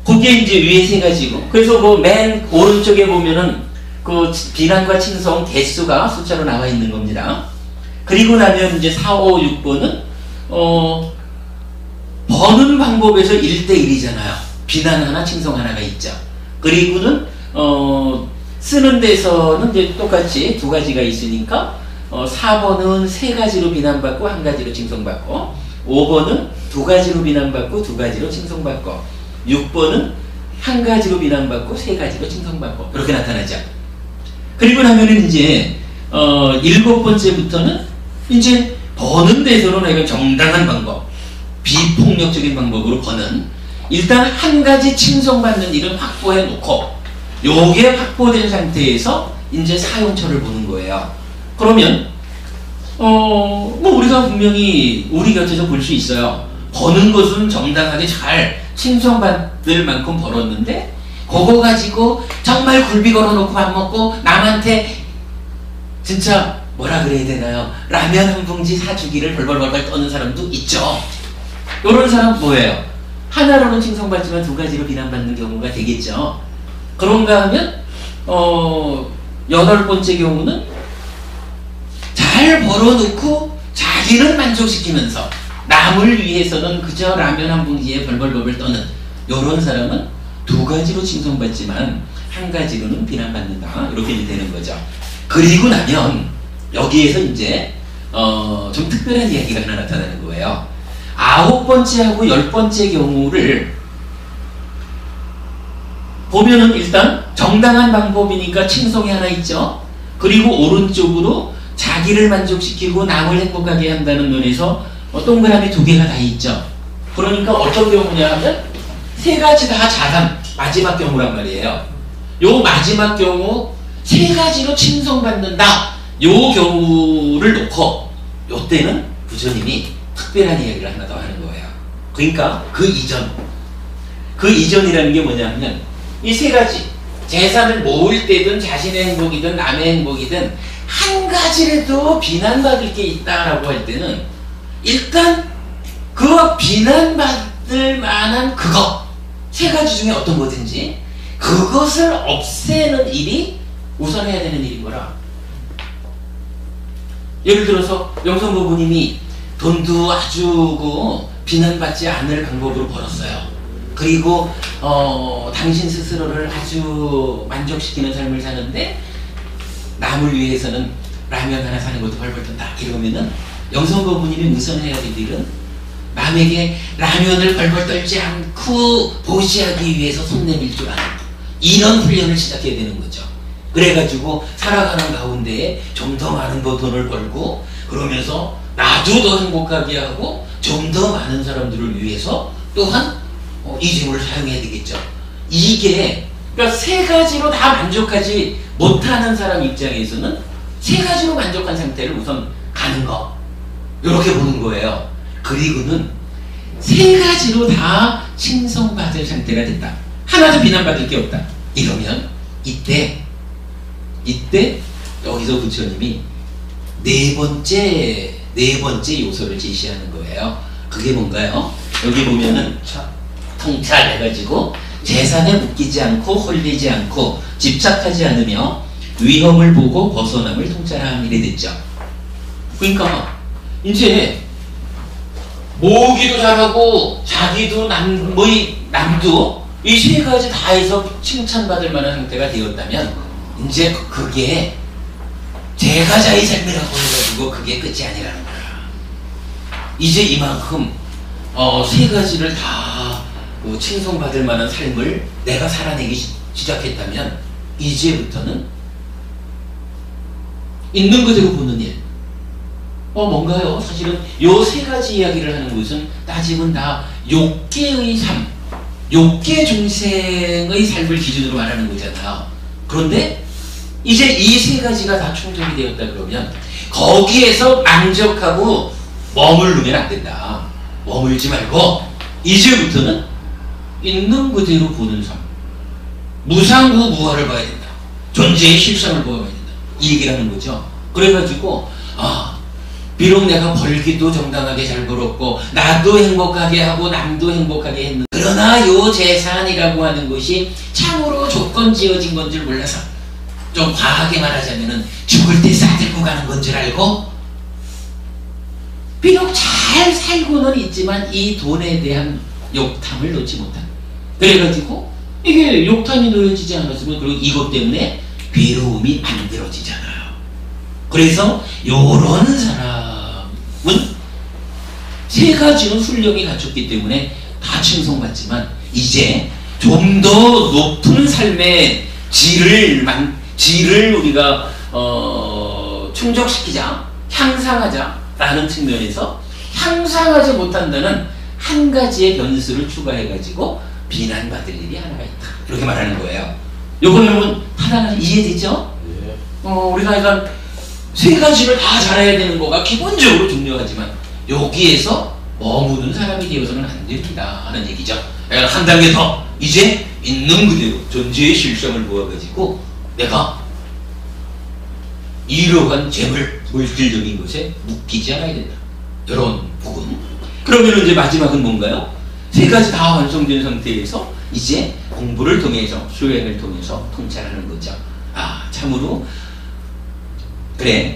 그게 이제 위에 세 가지고, 그래서 그 맨 오른쪽에 보면은 그 비난과 칭송 개수가 숫자로 나와 있는 겁니다. 그리고 나면 이제 4, 5, 6번은 버는 방법에서 1대1이잖아요. 비난 하나, 칭송 하나가 있죠. 그리고는 쓰는 데서는 이제 똑같이 두 가지가 있으니까 4번은 세 가지로 비난받고 한 가지로 칭송받고, 5번은 두 가지로 비난받고 두 가지로 칭송받고, 6번은 한 가지로 비난받고 세 가지로 칭송받고, 그렇게 나타나죠. 그리고 나면은 이제 7번째부터는 이제 버는 데서는 내가 정당한 방법, 비폭력적인 방법으로 버는, 일단 한 가지 칭송받는 일은 확보해 놓고 요게 확보된 상태에서 이제 사용처를 보는 거예요. 그러면 뭐 우리가 분명히 우리 곁에서 볼 수 있어요. 버는 것은 정당하게 잘 칭송받을 만큼 벌었는데 그거 가지고 정말 굴비 걸어놓고 밥 먹고 남한테 진짜 뭐라 그래야 되나요? 라면 한 봉지 사주기를 벌벌벌벌 떠는 사람도 있죠. 이런 사람 뭐예요? 하나로는 칭송받지만 두 가지로 비난받는 경우가 되겠죠. 그런가 하면 8번째 경우는 잘 벌어놓고 자기는 만족시키면서 남을 위해서는 그저 라면 한 봉지에 벌벌벌벌 떠는 이런 사람은 두 가지로 칭송받지만 한 가지로는 비난받는다. 이렇게 되는 거죠. 그리고 나면 여기에서 이제 좀 특별한 이야기가 하나 나타나는 거예요. 9번째하고 10번째 경우를 보면은 일단 정당한 방법이니까 칭송이 하나 있죠. 그리고 오른쪽으로 자기를 만족시키고 남을 행복하게 한다는 면에서 동그라미 두 개가 다 있죠. 그러니까 어떤 경우냐 하면 세 가지 다 자담, 마지막 경우란 말이에요. 요 마지막 경우 세 가지로 칭송받는다. 요 경우를 놓고 요 때는 부처님이 특별한 이야기를 하나 더 하는 거예요. 그러니까 그 이전이라는 게 뭐냐 하면 이 세 가지 재산을 모을 때든 자신의 행복이든 남의 행복이든 한 가지라도 비난받을 게 있다라고 할 때는 일단 그 비난받을 만한 그거 세 가지 중에 어떤 거든지 그것을 없애는 일이 우선해야 되는 일인 거라. 예를 들어서 영성부부님이 돈도 아주 비난받지 않을 방법으로 벌었어요. 그리고 당신 스스로를 아주 만족시키는 삶을 사는데 남을 위해서는 라면 하나 사는 것도 벌벌 떤다 이러면은 영성거부님이 무슨 해야 될 일은 남에게 라면을 벌벌 떨지 않고 보시하기 위해서 손 내밀 줄 아는 이런 훈련을 시작해야 되는 거죠. 그래가지고 살아가는 가운데에 좀 더 많은 돈을 벌고 그러면서 나도 더 행복하게 하고 좀 더 많은 사람들을 위해서 또한 이 재물을 사용해야 되겠죠. 이게 그러니까 세 가지로 다 만족하지 못하는 사람 입장에서는 세 가지로 만족한 상태를 우선 가는 거 이렇게 보는 거예요. 그리고는 세 가지로 다 칭송받을 상태가 됐다. 하나도 비난받을 게 없다. 이러면 이때 여기서 부처님이 네 번째 요소를 제시하는 거예요. 그게 뭔가요? 여기 보면은 통찰해가지고 재산에 묶이지 않고 홀리지 않고 집착하지 않으며 위험을 보고 벗어남을 통찰함 이래 됐죠. 그러니까 이제 모으기도 잘하고 자기도 남도 이 세 가지 다 해서 칭찬받을 만한 상태가 되었다면 이제 그게 제가자의 삶이라고 해가지고 그게 끝이 아니라는 거야. 이제 이만큼 세 가지를 다 칭송받을 만한 삶을 내가 살아내기 시작했다면 이제부터는 있는 그대로 보는 일. 뭔가요? 사실은 요 세 가지 이야기를 하는 것은 따지면 다 욕계의 삶, 욕계 중생의 삶을 기준으로 말하는 거잖아요. 그런데 이제 이 세 가지가 다 충족이 되었다 그러면 거기에서 만족하고 머무르면 안 된다. 머물지 말고 이제부터는 있는 그대로 보는 삶, 무상구 무화를 봐야 된다. 존재의 실상을 보아야 된다. 이 얘기를 하는 거죠. 그래가지고 비록 내가 벌기도 정당하게 잘 벌었고 나도 행복하게 하고 남도 행복하게 했는데 그러나 요 재산이라고 하는 것이 참으로 조건 지어진 건 줄 몰라서 좀 과하게 말하자면은 죽을 때 싸들고 가는 건 줄 알고 비록 잘 살고는 있지만 이 돈에 대한 욕탐을 놓지 못한 그래가지고 이게 욕탐이 놓여지지 않았으면 그리고 이것 때문에 괴로움이 만들어지잖아요. 그래서 요런 사람은 세 가지는 훈련이 갖췄기 때문에 다 칭송받지만 이제 좀 더 높은 삶의 질을 우리가 충족시키자, 향상하자 라는 측면에서 향상하지 못한다는 한 가지의 변수를 추가해가지고 비난받을 일이 하나가 있다. 이렇게 말하는 거예요. 요거 여러분 하나는 이해되죠? 예. 우리가 약간 세 가지를 다 잘해야 되는 거가 기본적으로 중요하지만 여기에서 머무는 사람이 되어서는 안 됩니다 하는 얘기죠. 한 단계 더 이제 있는 그대로 존재의 실성을 모아가지고 내가 이러한 재물 물질적인 것에 묶이지 않아야 된다. 이런 부분. 그러면 이제 마지막은 뭔가요? 세 가지 다 완성된 상태에서 이제 공부를 통해서 수행을 통해서 통찰하는 거죠. 참으로 그래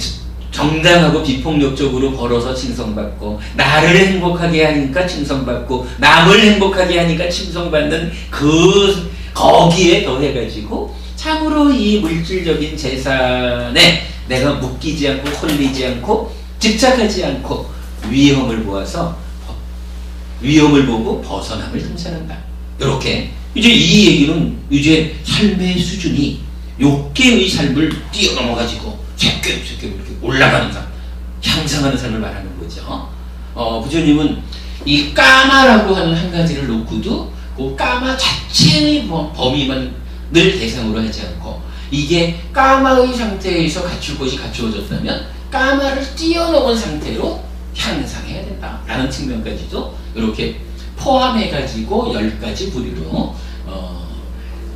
정당하고 비폭력적으로 걸어서 칭송받고 나를 행복하게 하니까 칭송받고 남을 행복하게 하니까 칭송받는 거기에 더해가지고 참으로 이 물질적인 재산에 내가 묶이지 않고 홀리지 않고 집착하지 않고 위험을 보고 벗어남을 통찰한다. 이렇게 이제 이 얘기는 이제 삶의 수준이 욕계의 삶을 뛰어넘어가지고 새끼 이렇게 올라가는 삶, 향상하는 삶을 말하는 거죠. 부처님은 이 까마라고 하는 한 가지를 놓고도 그 까마 자체의 범위만 늘 대상으로 하지 않고 이게 까마의 상태에서 갖출 것이 갖추어졌다면 까마를 뛰어넘은 상태로 향상해야 된다라는 측면까지도 이렇게 포함해가지고 10가지 부류로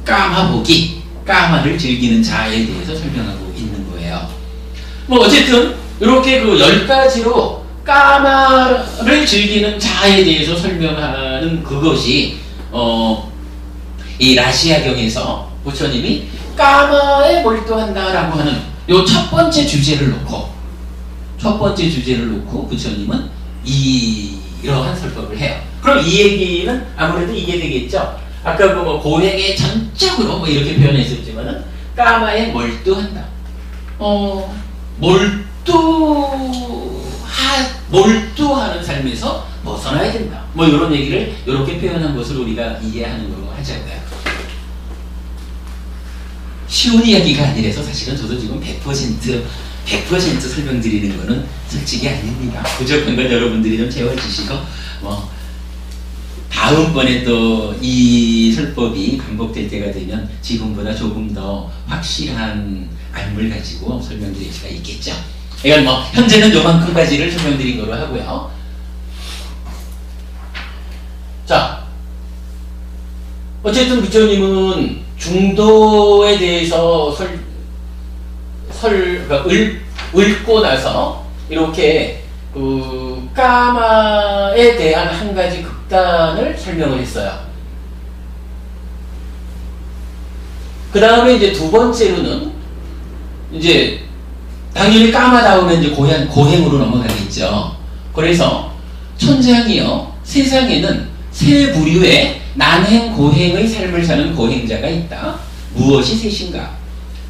까마를 즐기는 자에 대해서 설명하고 있는 거예요. 어쨌든 이렇게 그 10가지로 까마를 즐기는 자에 대해서 설명하는 그것이 이 라시아경에서 부처님이 까마에 몰두한다라고 하는 요 첫 번째 주제를 놓고 부처님은 이러한 설법을 해요. 그럼 이 얘기는 아무래도 이게 되겠죠. 아까 고행의 전적으로 이렇게 표현했었지만은 까마에 몰두한다. 몰두하는 삶에서 벗어나야 된다. 뭐 이런 얘기를 이렇게 표현한 것을 우리가 이해하는 걸로 하자고요. 쉬운 이야기가 아니라서 사실은 저도 지금 100% 설명드리는 거는 솔직히 아닙니다. 부족한 건 여러분들이 좀 채워주시고 다음번에 또 이 설법이 반복될 때가 되면 지금보다 조금 더 확실한 안물 가지고 설명드릴 수가 있겠죠. 그러니까 현재는 요만큼까지를 설명드린 거로 하고요. 자, 어쨌든 부처님은 중도에 대해서 읊고 나서 이렇게 까마에 대한 한 가지 극단을 설명을 했어요. 그 다음에 이제 두 번째로는 이제 당연히 까마다우면 이제 고행으로 넘어가겠죠. 그래서 천장이요, 세상에는 세 부류의 난행 고행의 삶을 사는 고행자가 있다. 무엇이 셋인가?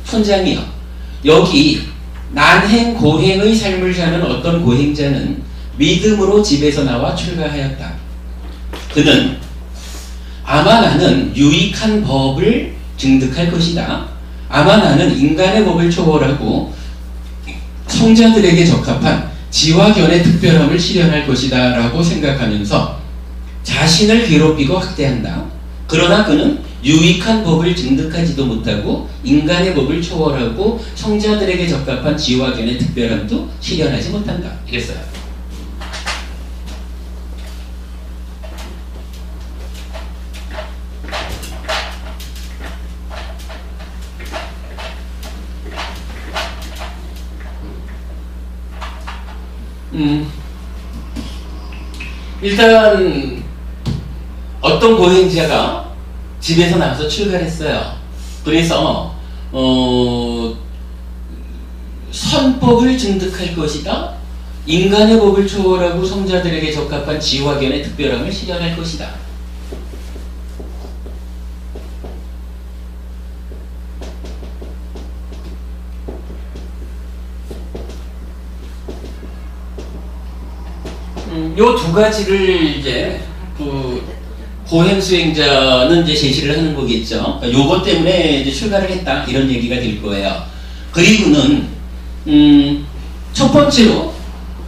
천장이요, 여기 난행 고행의 삶을 사는 어떤 고행자는 믿음으로 집에서 나와 출가하였다. 그는 아마 나는 유익한 법을 증득할 것이다. 아마 나는 인간의 법을 초월하고 성자들에게 적합한 지화견의 특별함을 실현할 것이다 라고 생각하면서 자신을 괴롭히고 학대한다. 그러나 그는 유익한 법을 증득하지도 못하고 인간의 법을 초월하고 성자들에게 적합한 지화견의 특별함도 실현하지 못한다. 이랬어요. 일단 어떤 고행자가 집에서 나와서 출가를 했어요. 그래서 선법을 증득할 것이다. 인간의 법을 초월하고 성자들에게 적합한 지화견의 특별함을 실현할 것이다. 요 두 가지를 이제 고행 수행자는 이제 제시를 하는 거겠죠. 그러니까 요것 때문에 이제 출가를 했다 이런 얘기가 될 거예요. 그리고는 첫 번째로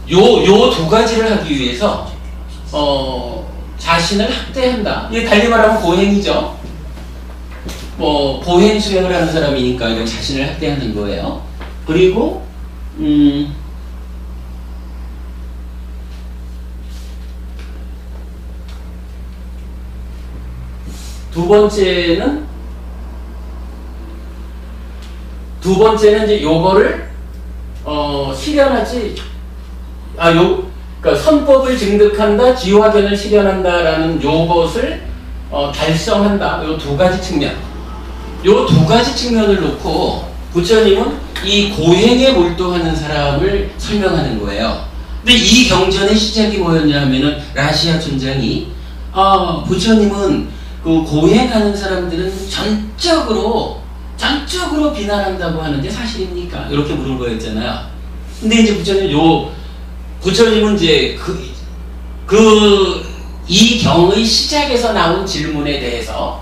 요 두 가지를 하기 위해서 자신을 학대한다. 이게 달리 말하면 고행이죠. 고행 수행을 하는 사람이니까 이건 자신을 학대하는 거예요. 그리고 두 번째는 이제 요거를 실현하지 그러니까 선법을 증득한다, 지화견을 실현한다라는 요것을 달성한다. 요 두 가지 측면. 요 두 가지 측면을 놓고 부처님은 이 고행에 몰두하는 사람을 설명하는 거예요. 근데 이 경전의 시작이 뭐였냐 하면은 라시아 촌장이 부처님은 그 고행하는 사람들은 전적으로 비난한다고 하는데 사실입니까? 이렇게 물은 거였잖아요. 근데 이제 부처님은 이제 이 경의 시작에서 나온 질문에 대해서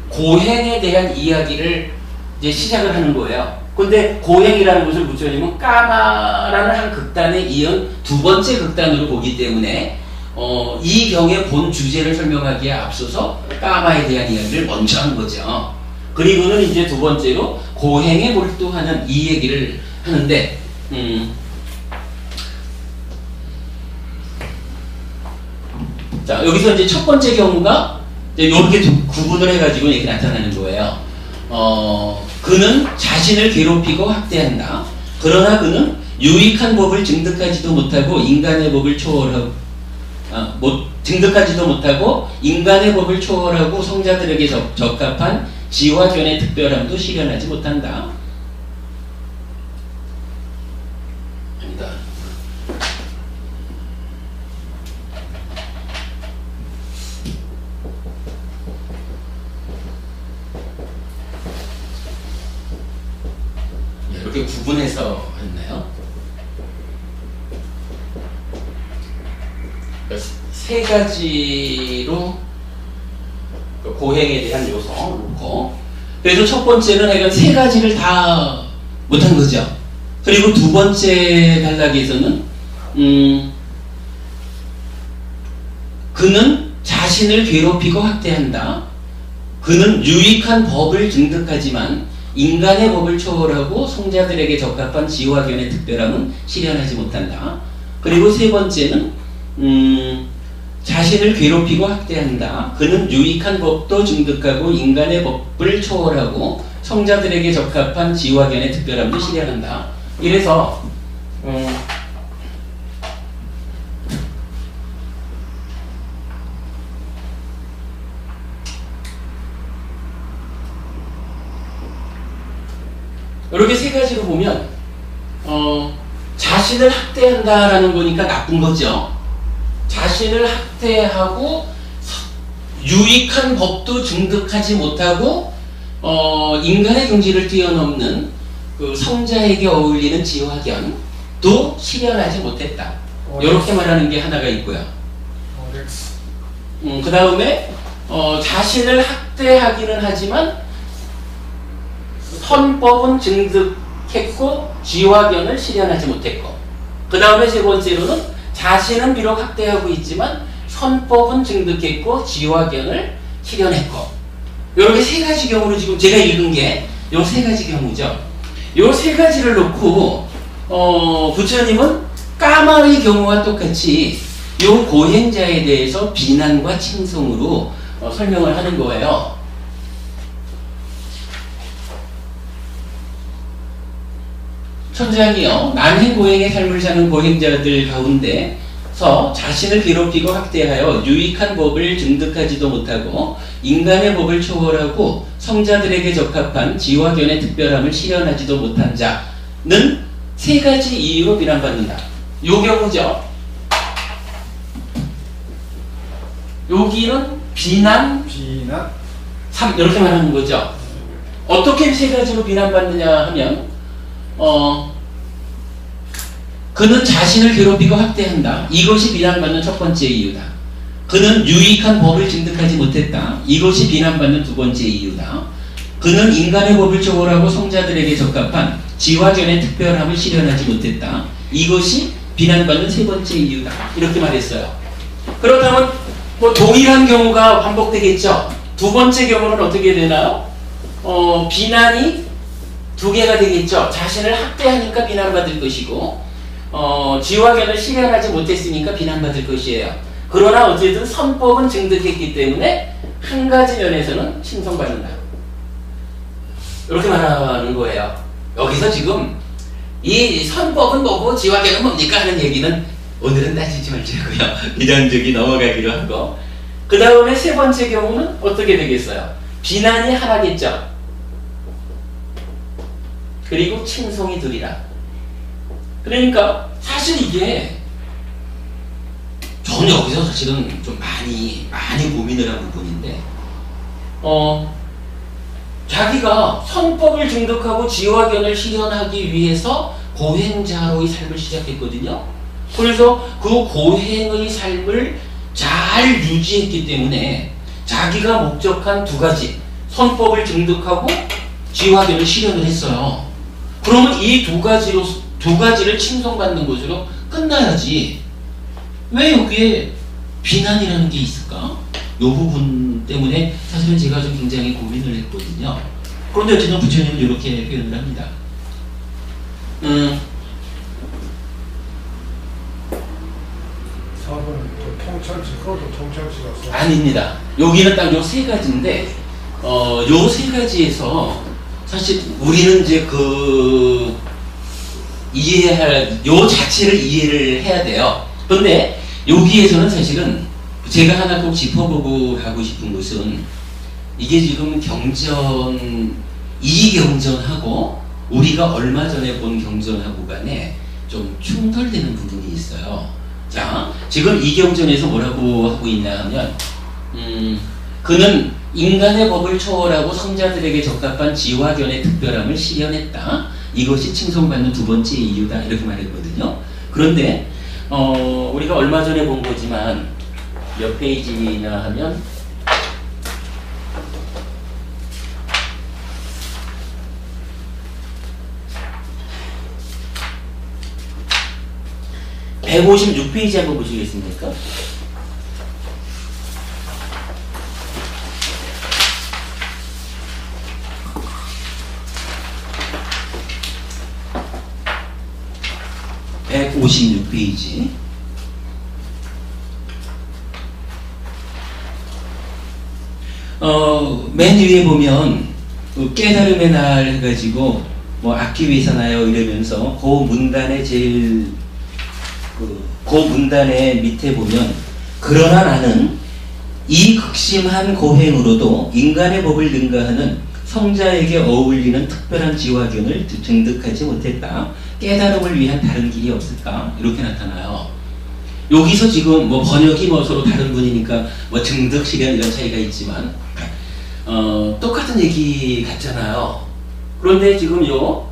고행에 대한 이야기를 이제 시작을 하는 거예요. 근데 고행이라는 것을 부처님은 까마라는 한 극단에 이은 두 번째 극단으로 보기 때문에 이 경의 본 주제를 설명하기에 앞서서 까마에 대한 이야기를 먼저 한 거죠. 그리고는 이제 두 번째로 고행에 몰두하는 이 얘기를 하는데 자, 여기서 이제 첫 번째 경우가 이렇게 구분을 해가지고 이렇게 나타나는 거예요. 그는 자신을 괴롭히고 학대한다. 그러나 그는 유익한 법을 증득하지도 못하고 인간의 법을 증득하지도 못하고 인간의 법을 초월하고 성자들에게 적합한 지화견의 특별함도 실현하지 못한다. 아니다. 이렇게 구분해서 했나요? 세 가지로 고행에 대한 요소 놓고, 그래서 첫 번째는 하여간 세 가지를 다 못한 거죠. 그리고 두 번째 단락에서는 그는 자신을 괴롭히고 학대한다. 그는 유익한 법을 증득하지만 인간의 법을 초월하고 성자들에게 적합한 지화견의 특별함은 실현하지 못한다. 그리고 세 번째는 자신을 괴롭히고 학대한다. 그는 유익한 법도 증득하고 인간의 법을 초월하고 성자들에게 적합한 지화견의 특별함도 실현한다. 이래서 이렇게 세 가지로 보면 자신을 학대한다라는 거니까 나쁜 거죠. 자신을 학대하고 유익한 법도 증득하지 못하고 인간의 경지를 뛰어넘는 그 성자에게 어울리는 지화견도 실현하지 못했다. 이렇게 말하는 게 하나가 있고요. 그 다음에 자신을 학대하기는 하지만 헌법은 증득했고 지화견을 실현하지 못했고, 그 다음에 세 번째로는 자신은 비록 학대하고 있지만 헌법은 증득했고 지화견을 실현했고, 이렇게 세 가지 경우로 지금 제가 읽은 게 요 세 가지 경우죠. 요 세 가지를 놓고 부처님은 까마의 경우와 똑같이 요 고행자에 대해서 비난과 칭송으로 설명을 하는 거예요. 천장이요, 난행고행의 삶을 사는 고행자들 가운데서 자신을 괴롭히고 학대하여 유익한 법을 증득하지도 못하고 인간의 법을 초월하고 성자들에게 적합한 지화견의 특별함을 실현하지도 못한 자는 세 가지 이유로 비난받는다. 요 경우죠. 여기는 비난, 이렇게 말하는 거죠. 어떻게 세 가지로 비난받느냐 하면 그는 자신을 괴롭히고 학대한다. 이것이 비난받는 첫 번째 이유다. 그는 유익한 법을 증득하지 못했다. 이것이 비난받는 두 번째 이유다. 그는 인간의 법을 초월하고 성자들에게 적합한 지화견의 특별함을 실현하지 못했다. 이것이 비난받는 세 번째 이유다. 이렇게 말했어요. 그렇다면 뭐 동일한 경우가 반복되겠죠. 두 번째 경우는 어떻게 되나요? 비난이 두 개가 되겠죠. 자신을 학대하니까 비난받을 것이고 지화견을 실현하지 못했으니까 비난받을 것이에요. 그러나 어쨌든 선법은 증득했기 때문에 한 가지 면에서는 칭송받는다. 이렇게 말하는 거예요. 여기서 지금 이 선법은 뭐고 지화견은 뭡니까 하는 얘기는 오늘은 따지지 말자고요. 비장적이 넘어가기로 하고, 그 다음에 세 번째 경우는 어떻게 되겠어요? 비난이 하나겠죠. 그리고 칭송이 둘이라. 그러니까 사실 이게 저는 여기서 사실은 좀 많이 고민을 한 부분인데, 자기가 선법을 증득하고 지화견을 실현하기 위해서 고행자로의 삶을 시작했거든요. 그래서 그 고행의 삶을 잘 유지했기 때문에 자기가 목적한 두 가지, 선법을 증득하고 지화견을 실현을 했어요. 그러면 이 두 가지를 칭송받는 것으로 끝나야지 왜 여기에 비난이라는 게 있을까? 이 부분 때문에 사실은 제가 좀 굉장히 고민을 했거든요. 그런데 어쨌든 부처님은 이렇게 표현을 합니다. 4번은 통찰시, 그것도 통찰시가 아닙니다. 여기는 딱 요 세 가지인데, 요 세 가지에서 사실 우리는 이제 요 자체를 이해를 해야 돼요. 그런데 여기에서는 사실은 제가 하나 꼭 짚어보고 가고 싶은 것은, 이게 지금 이 경전하고 우리가 얼마 전에 본 경전하고 간에 좀 충돌되는 부분이 있어요. 자, 지금 이 경전에서 뭐라고 하고 있냐 하면, 그는 인간의 법을 초월하고 성자들에게 적합한 지화견의 특별함을 실현했다. 이것이 칭송받는 두 번째 이유다 이렇게 말했거든요. 그런데 우리가 얼마 전에 본 거지만 몇 페이지나 하면 156페이지 한번 보시겠습니까? (156페이지) 맨 위에 보면 그 깨달음의 날 해가지고 뭐 악기 위해서나요 이러면서 그 문단의 제일 그 문단의 밑에 보면 그러나 나는 이 극심한 고행으로도 인간의 법을 능가하는 성자에게 어울리는 특별한 지화견을 증득하지 못했다. 깨달음을 위한 다른 길이 없을까? 이렇게 나타나요. 여기서 지금 뭐 번역이 뭐 서로 다른 분이니까 뭐 증득 시간 이런 차이가 있지만 똑같은 얘기 같잖아요. 그런데 지금요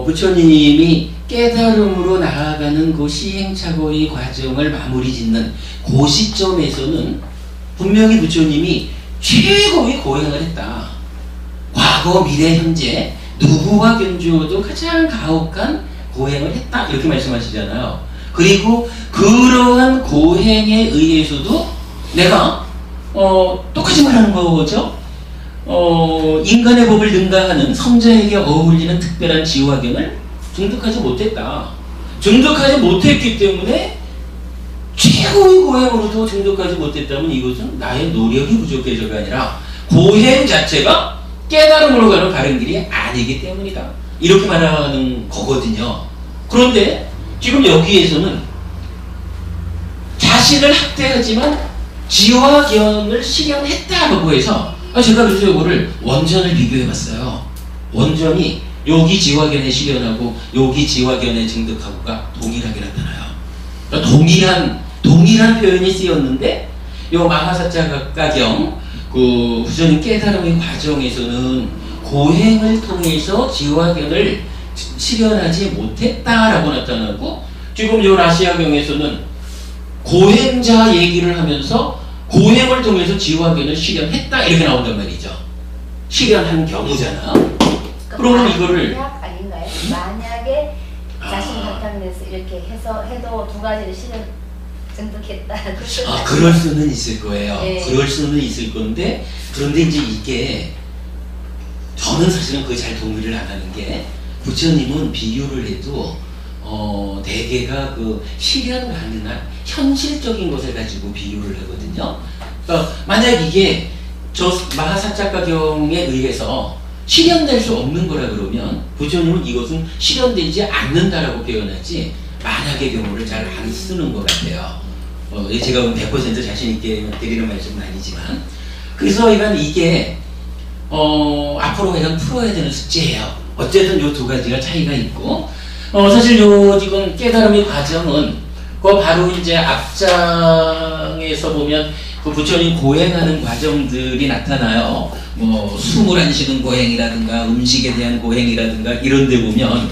부처님이 깨달음으로 나아가는 그 시행착오의 과정을 마무리 짓는 그 시점에서는 분명히 부처님이 최고의 고행을 했다. 과거, 미래, 현재 누구와 견주어도 가장 가혹한 고행을 했다 이렇게 말씀하시잖아요. 그리고 그러한 고행에 의해서도 내가 똑같이 말하는 거죠. 인간의 법을 능가하는 성자에게 어울리는 특별한 지화견을 증득하지 못했다. 증득하지 못했기 때문에 최고의 고행으로도 증득하지 못했다면 이것은 나의 노력이 부족해서가 아니라 고행 자체가 깨달음으로 가는 바른 길이 아니기 때문이다. 이렇게 말하는 거거든요. 그런데 지금 여기에서는 자신을 학대하지만 지화견을 실현했다라고 해서 제가 그래서 이거를 원전을 비교해봤어요. 원전이 여기 지화견의 실현하고 여기 지화견의 증득하고가 동일하게 나타나요. 그러니까 동일한 표현이 쓰였는데 요 마하사자가경 그 부처님 깨달음의 과정에서는 고행을 통해서 지화견을 실현하지 못했다라고 나타나고 지금 요 라시아경에서는 고행자 얘기를 하면서 고행을 통해서 지화견을 실현했다 이렇게 나온단 말이죠. 실현한 경우잖아. 그러면 이거를 만약 아닌가요? 만약에 자신 바탕에서 이렇게 해서 해도 두 가지를 증득했다. 그럴 수는 있을 거예요. 네. 그럴 수는 있을 건데 그런데 이제 이게 저는 사실은 그거 잘 동의를 안 하는 게 부처님은 비유를 해도 대개가 그 실현 가능한 현실적인 것을 가지고 비유를 하거든요. 그러니까 만약 이게 저 마하사자가경에 의해서 실현될 수 없는 거라 그러면 부처님은 이것은 실현되지 않는다라고 표현하지 만약의 경우를 잘 안 쓰는 것 같아요. 제가 100% 자신 있게 드리는 말씀은 아니지만 그래서 이게 앞으로 이건 풀어야 되는 숙제예요. 어쨌든 요 두 가지가 차이가 있고 사실 요 지금 깨달음의 과정은 그 바로 이제 앞장에서 보면 그 부처님 고행하는 과정들이 나타나요. 뭐 숨을 안 쉬는 고행이라든가 음식에 대한 고행이라든가 이런 데 보면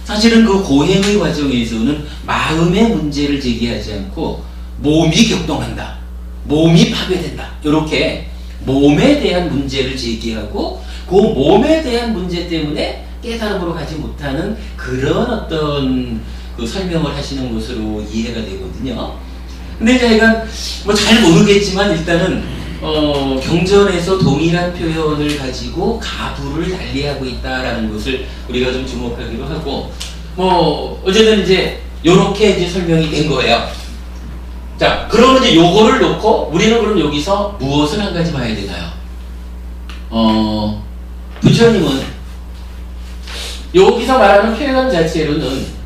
사실은 그 고행의 과정에서는 마음의 문제를 제기하지 않고 몸이 격동한다. 몸이 파괴된다. 이렇게 몸에 대한 문제를 제기하고 그 몸에 대한 문제 때문에 깨달음으로 가지 못하는 그런 어떤 그 설명을 하시는 것으로 이해가 되거든요. 근데 저희가 뭐 잘 모르겠지만 일단은 경전에서 동일한 표현을 가지고 가부를 달리하고 있다라는 것을 우리가 좀 주목하기로 하고 뭐 어쨌든 이제 요렇게 이제 설명이 된 거예요. 자, 그러면 이제 요거를 놓고 우리는 그럼 여기서 무엇을 한 가지 봐야 되나요? 부처님은 여기서 말하는 표현 자체로는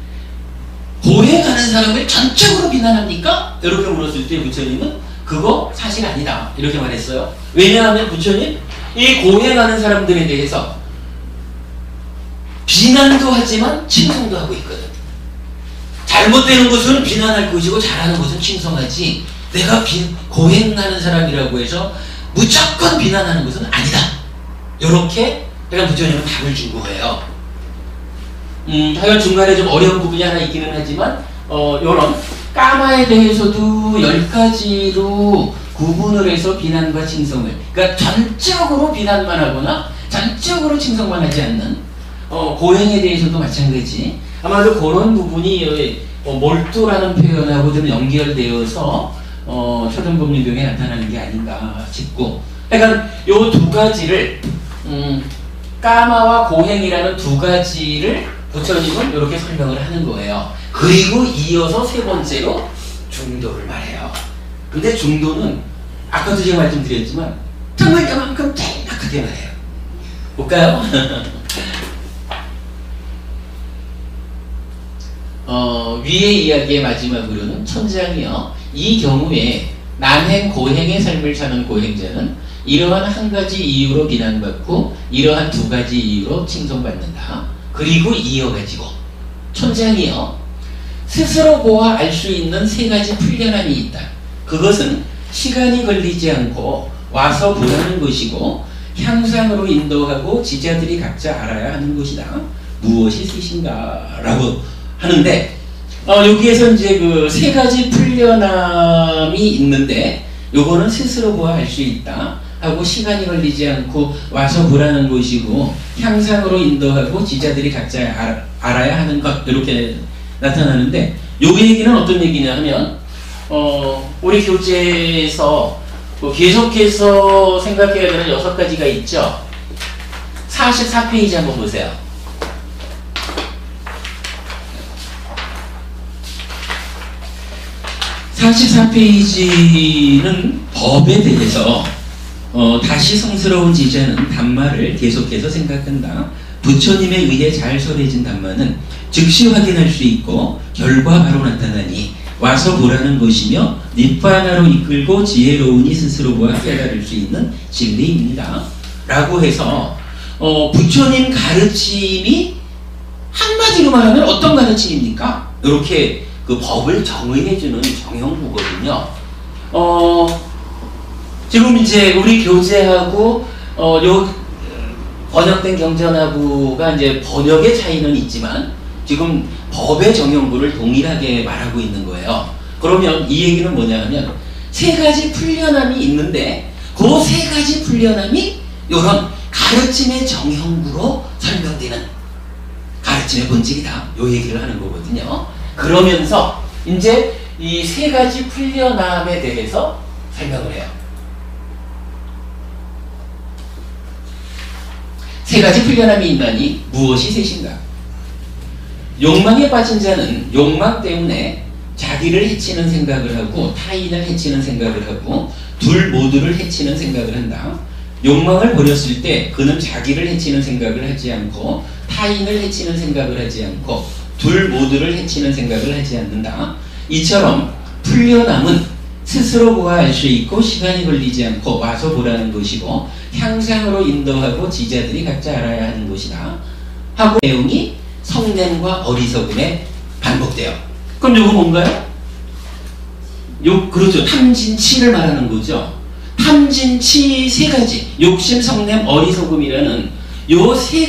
고행하는 사람을 전적으로 비난합니까? 이렇게 물었을 때 부처님은 그거 사실 아니다 이렇게 말했어요. 왜냐하면 부처님 이 고행하는 사람들에 대해서 비난도 하지만 칭송도 하고 있거든. 잘못되는 것은 비난할 것이고 잘하는 것은 칭송하지 내가 고행하는 사람이라고 해서 무조건 비난하는 것은 아니다. 이렇게 내가 부처님은 답을 준 거예요. 하여간 중간에 좀 어려운 부분이 하나 있기는 하지만 요런 까마에 대해서도 10가지로 구분을 해서 비난과 칭송을, 그러니까 전적으로 비난만 하거나 전적으로 칭송만 하지 않는 고행에 대해서도 마찬가지. 아마도 그런 부분이 몰두라는 표현하고 좀 연결되어서 초등법륜경에 나타나는 게 아닌가 싶고, 그러니까 요 두 가지를 까마와 고행이라는 두 가지를 부처님은 이렇게 설명을 하는 거예요. 그리고 이어서 세 번째로 중도를 말해요. 근데 중도는 아까도 제가 말씀드렸지만 정말 이만큼 정확하게 말해요. 볼까요? 위의 이야기의 마지막으로는 천장이요. 이 경우에 난행 고행의 삶을 사는 고행자는 이러한 한 가지 이유로 비난받고 이러한 두 가지 이유로 칭송받는다. 그리고 이어가지고 천장이요. 스스로 보아 알 수 있는 세 가지 풀려남이 있다. 그것은 시간이 걸리지 않고 와서 보라는 것이고 향상으로 인도하고 지자들이 각자 알아야 하는 것이다. 무엇이 셋인가? 라고 하는데 여기에서 이제 그 세 가지 풀려남이 있는데 요거는 스스로 보아 알 수 있다 하고 시간이 걸리지 않고 와서 보라는 것이고 향상으로 인도하고 지자들이 각자 알아야 하는 것, 이렇게 나타나는데 요 얘기는 어떤 얘기냐 하면 우리 교재에서 계속해서 생각해야 되는 6가지가 있죠. 44페이지 한번 보세요. 44페이지는 법에 대해서 다시 성스러운 지자는 단말을 계속해서 생각한다. 부처님에 의해 잘 설해진 단말은 즉시 확인할 수 있고 결과 바로 나타나니 와서 보라는 것이며 니파나로 이끌고 지혜로우니 스스로 보아 깨달을 수 있는 진리입니다. 라고 해서 부처님 가르침이 한마디로 말하면 어떤 가르침입니까? 이렇게 그 법을 정의해주는 정형부거든요. 지금 이제 우리 교재하고 요 번역된 경전하고가 이제 번역의 차이는 있지만 지금 법의 정형부를 동일하게 말하고 있는 거예요. 그러면 이 얘기는 뭐냐 하면 세 가지 풀려남이 있는데 그 세 가지 풀려남이 이런 가르침의 정형부로 설명되는 가르침의 본질이다. 요 얘기를 하는 거거든요. 그러면서 이제 이 세 가지 풀려남에 대해서 설명을 해요. 세 가지 풀려남이 있나니 무엇이 셋인가? 욕망에 빠진 자는 욕망 때문에 자기를 해치는 생각을 하고 타인을 해치는 생각을 하고 둘 모두를 해치는 생각을 한다. 욕망을 버렸을 때 그는 자기를 해치는 생각을 하지 않고 타인을 해치는 생각을 하지 않고 둘 모두를 해치는 생각을 하지 않는다. 이처럼 풀려남은 스스로 보아 알 수 있고 시간이 걸리지 않고 와서 보라는 것이고 향상으로 인도하고 지자들이 각자 알아야 하는 것이다. 하고 내용이 성냄과 어리석음에 반복돼요. 그럼 요거 뭔가요? 그렇죠. 탐진치를 말하는 거죠. 탐진치 세 가지, 욕심, 성냄, 어리석음이라는 요 세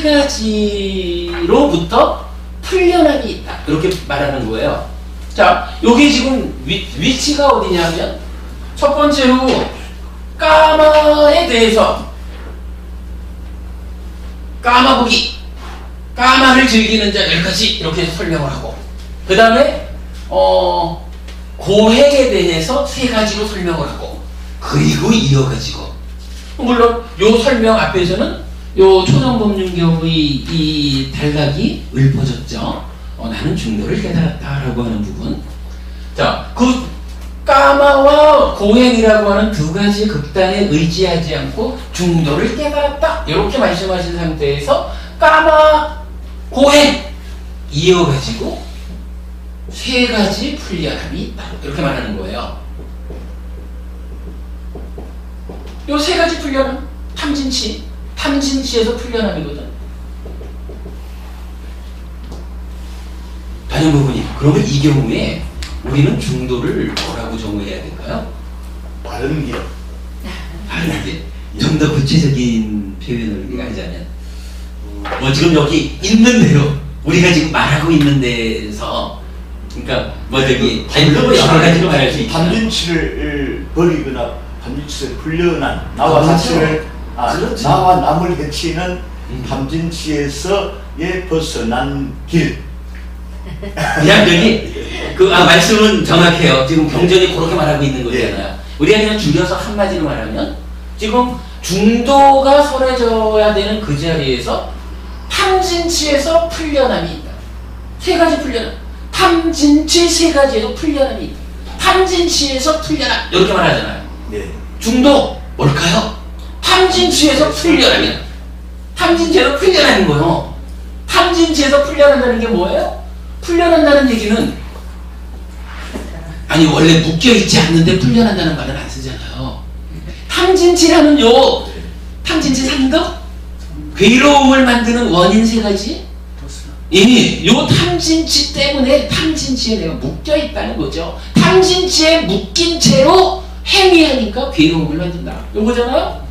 가지로부터 풀려남이 있다. 이렇게 말하는 거예요. 자, 요게 지금 위치가 어디냐면 첫 번째로 까마에 대해서 까마보기, 까마를 즐기는 자 10가지 이렇게 설명을 하고 그 다음에 고행에 대해서 세 가지로 설명을 하고 그리고 이어가지고 물론 요 설명 앞에서는 요 초정법륜경의 이 단락이 읊어졌죠. 나는 중도를 깨달았다라고 하는 부분. 자, 그 까마와 고행이라고 하는 두 가지 극단에 의지하지 않고 중도를 깨달았다 이렇게 말씀하신 상태에서 까마, 고행 이어가지고 세 가지 풀려남이 있다 이렇게 말하는 거예요. 요 세 가지 풀려남, 탐진치에서 풀려남이거든. 다른 부분이. 그러면 이 경우에 우리는 중도를 뭐라고 정의해야 될까요? 바른 길. 바른 길. 좀 더 구체적인 표현을 우리가 하자면 지금 여기 있는 대로 우리가 지금 말하고 있는 데서 그러니까 뭐 저기 아니 그거 여러 가지로 말할 수 있죠. 담진치를 버리거나 담진치를 풀려난 나와 그렇죠. 사실을 그렇죠. 나와 남을 해치는 담진치에서의 벗어난 길. 그냥 저기 말씀은 정확해요. 지금 경전이 그렇게 말하고 있는 거잖아요. 우리가 그냥 줄여서 한마디로 말하면 지금 중도가 설해져야 되는 그 자리에서 탐진치에서 풀려남이 있다. 세 가지 풀려남. 탐진치 세 가지에서 풀려남이 있다. 탐진치에서 풀려남 이렇게 말하잖아요. 네. 중도 뭘까요? 탐진치에서 풀려남이다. 탐진치에서 풀려나는 거요. 탐진치에서 풀려난다는 게 뭐예요? 풀려난다는 얘기는 아니 원래 묶여있지 않는데 풀려난다는 말은 안 쓰잖아요. 탐진치라는 탐진치 3급 괴로움을 만드는 원인 세 가지 이미 요 탐진치 때문에 탐진치에 내가 묶여있다는 거죠. 탐진치에 묶인 채로 행위하니까 괴로움을 만든다. 요거잖아요.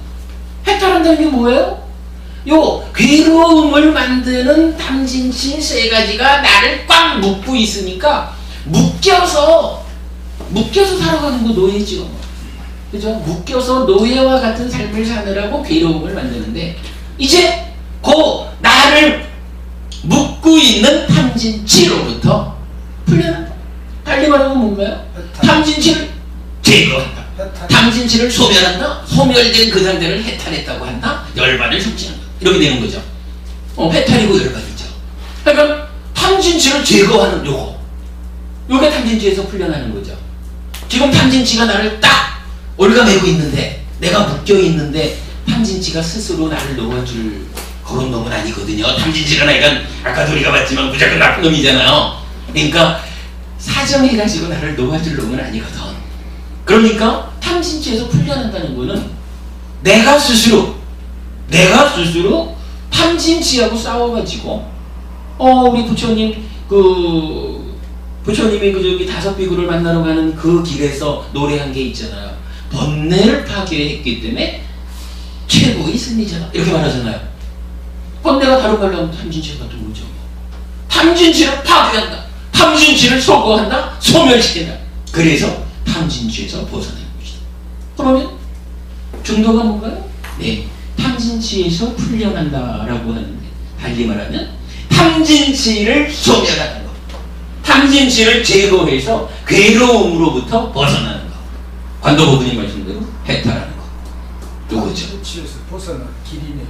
해탈한다는 게 뭐예요? 요 괴로움을 만드는 탐진치 세 가지가 나를 꽉 묶고 있으니까 묶여서 살아가는 거 노예죠. 그죠? 묶여서 노예와 같은 삶을 사느라고 괴로움을 만드는데 이제 그 나를 묶고 있는 탐진치로부터 풀려난다. 달리 말하면 뭔가요? 탐진치를 제거한다. 탐진치를 소멸한다. 소멸된 그 상태를 해탈했다고 한다. 열반을 섭취한다. 이렇게 되는 거죠. 해탈이고 열반이죠. 그러니까 탐진치를 제거하는 요게 탐진치에서 풀려나는 거죠. 지금 탐진치가 나를 딱 올가매고 있는데 내가 묶여 있는데 탐진치가 스스로 나를 놓아줄 그런 놈은 아니거든요. 탐진치가 내가 아까도 우리가 봤지만 무조건 나쁜 놈이잖아요. 그러니까 사정해가지고 나를 놓아줄 놈은 아니거든. 그러니까 탐진치에서 풀려난다는 거는 내가 스스로 탐진치하고 싸워가지고 우리 부처님 부처님이 저기 다섯 비구를 만나러 가는 그 길에서 노래한 게 있잖아요. 번뇌를 파괴했기 때문에 최고의 승리자다 이렇게 말하잖아요. 번뇌가 다른 말로 하면 탐진치 같은 거죠. 탐진치를 파괴한다. 탐진치를 소거한다. 소멸시킨다. 그래서 탐진치에서 벗어나는 것이다. 그러면 중도가 뭔가요? 네, 탐진치에서 풀려난다라고 하는데 달리 말하면 탐진치를 소멸하는 것, 탐진치를 제거해서 괴로움으로부터 벗어나는 것, 관도보부님 말씀대로 해탈하는 것. 요거죠. 탐진치에서 벗어난 길이네요.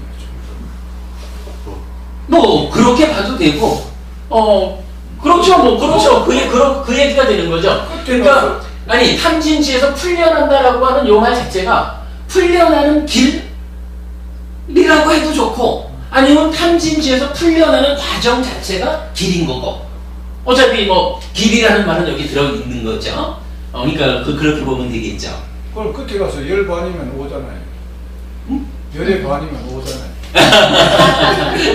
뭐 그렇게 봐도 되고, 그렇죠, 뭐 그렇죠. 그 얘기가 되는 거죠. 그러니까 아니 탐진치에서 풀려난다라고 하는 요 말 자체가 풀려나는 길이라고 해도 좋고, 아니면 탐진치에서 풀려나는 과정 자체가 길인 거고. 어차피 뭐 길이라는 말은 여기 들어 있는 거죠. 그러니까 그렇게 보면 되겠죠. 그럼 끝에 가서 열 반이면 오잖아요. 응? 열의 반이면 오잖아요.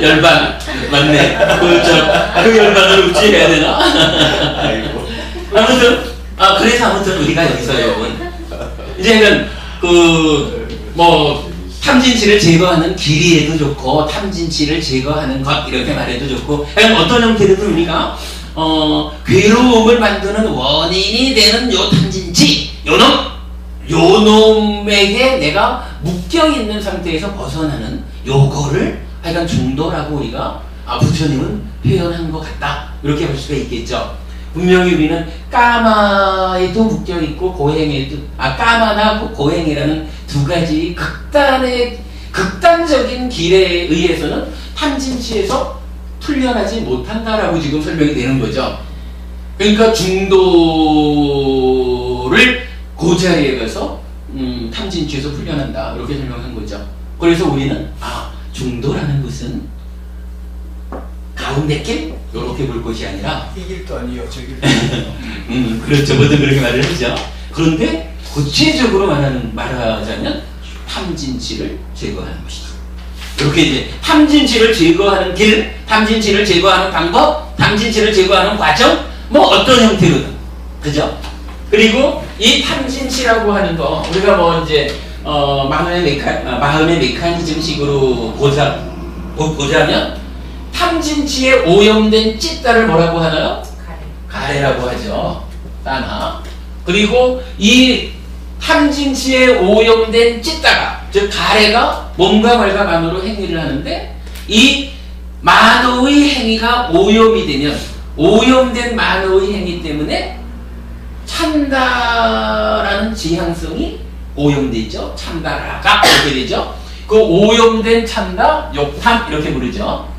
열반 맞네. 그 열반을 우찌해야 되나? 아이고. 아무튼 그래서 아무튼 우리가 여기서 여러분 이제는 탐진치를 제거하는 길이에도 좋고 탐진치를 제거하는 것 이렇게 말해도 좋고, 어떤 형태로든 우리가 괴로움을 만드는 원인이 되는 요 탐진치 요놈에게 내가 묶여있는 상태에서 벗어나는 요거를 하여간 중도라고 우리가 부처님은 표현한 것 같다 이렇게 볼 수가 있겠죠. 분명히 우리는 까마에도 묶여있고 고행에도 까마나 고행이라는 두 가지 극단적인 길에 의해서는 탐진치에서 풀려나지 못한다라고 지금 설명이 되는 거죠. 그러니까 중도를 그 자리에 가서 탐진치에서 풀려난다 이렇게 설명한 거죠. 그래서 우리는 중도라는 것은 가운데 길 이렇게 볼 것이 아니라 이 길도 아니요 저 길도 그렇죠. 뭐든 그렇게 말을 하죠. 그런데 구체적으로 말하자면 탐진치를 제거하는 것이다. 이렇게 이제 탐진치를 제거하는 길, 탐진치를 제거하는 방법, 탐진치를 제거하는 과정, 뭐 어떤 형태로든, 그죠? 그리고 이 탐진치라고 하는 거 우리가 뭐 이제 마음의 메커니즘식으로 보자면 탐진치에 오염된 찢다를 뭐라고 하나요? 가래. 가래라고 하죠. 따나. 그리고 이 탐진치에 오염된 찢다가, 즉 가래가 몸과 말과 만으로 행위를 하는데, 이 만호의 행위가 오염이 되면 오염된 만호의 행위 때문에 찬다라는 지향성이 오염되죠. 찬다라가 이렇게 되죠. 그 오염된 찬다, 욕탐 이렇게 부르죠.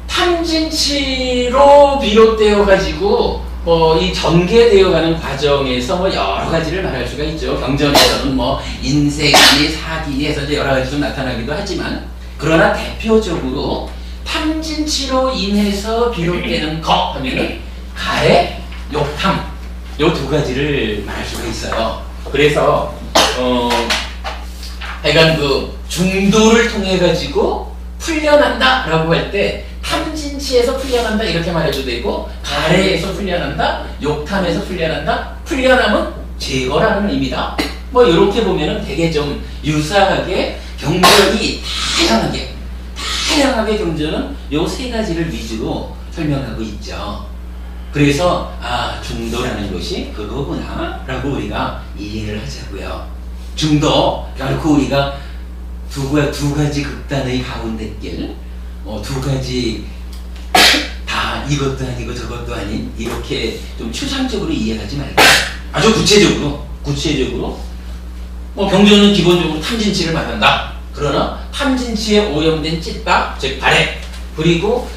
탐진치로 비롯되어 가지고 이 전개되어가는 과정에서 뭐 여러 가지를 말할 수가 있죠. 경전에서는 뭐 인색이 사기에서 여러 가지 좀 나타나기도 하지만, 그러나 대표적으로 탐진치로 인해서 비롯되는 거 하면은 가래, 욕탐 요 두 가지를 말할 수가 있어요. 그래서 하여간 그 중도를 통해 가지고 풀려난다 라고 할 때 탐진치에서 풀려난다 이렇게 말해도 되고, 가래에서 풀려난다, 욕탐에서 풀려난다, 풀려남은 제거라는 의미다. 뭐 이렇게 보면은 되게 좀 유사하게 경전이 다양하게 경전은 요 세 가지를 위주로 설명하고 있죠. 그래서 중도라는 것이 그거구나 라고 우리가 이해를 하자고요. 중도, 결코 우리가 두 가지 극단의 가운데 길, 두 가지 다 이것도 아니고 저것도 아닌, 이렇게 좀 추상적으로 이해하지 말고 아주 구체적으로 경전은 기본적으로 탐진치를 말한다. 그러나 탐진치에 오염된 찢다, 즉 가래, 그리고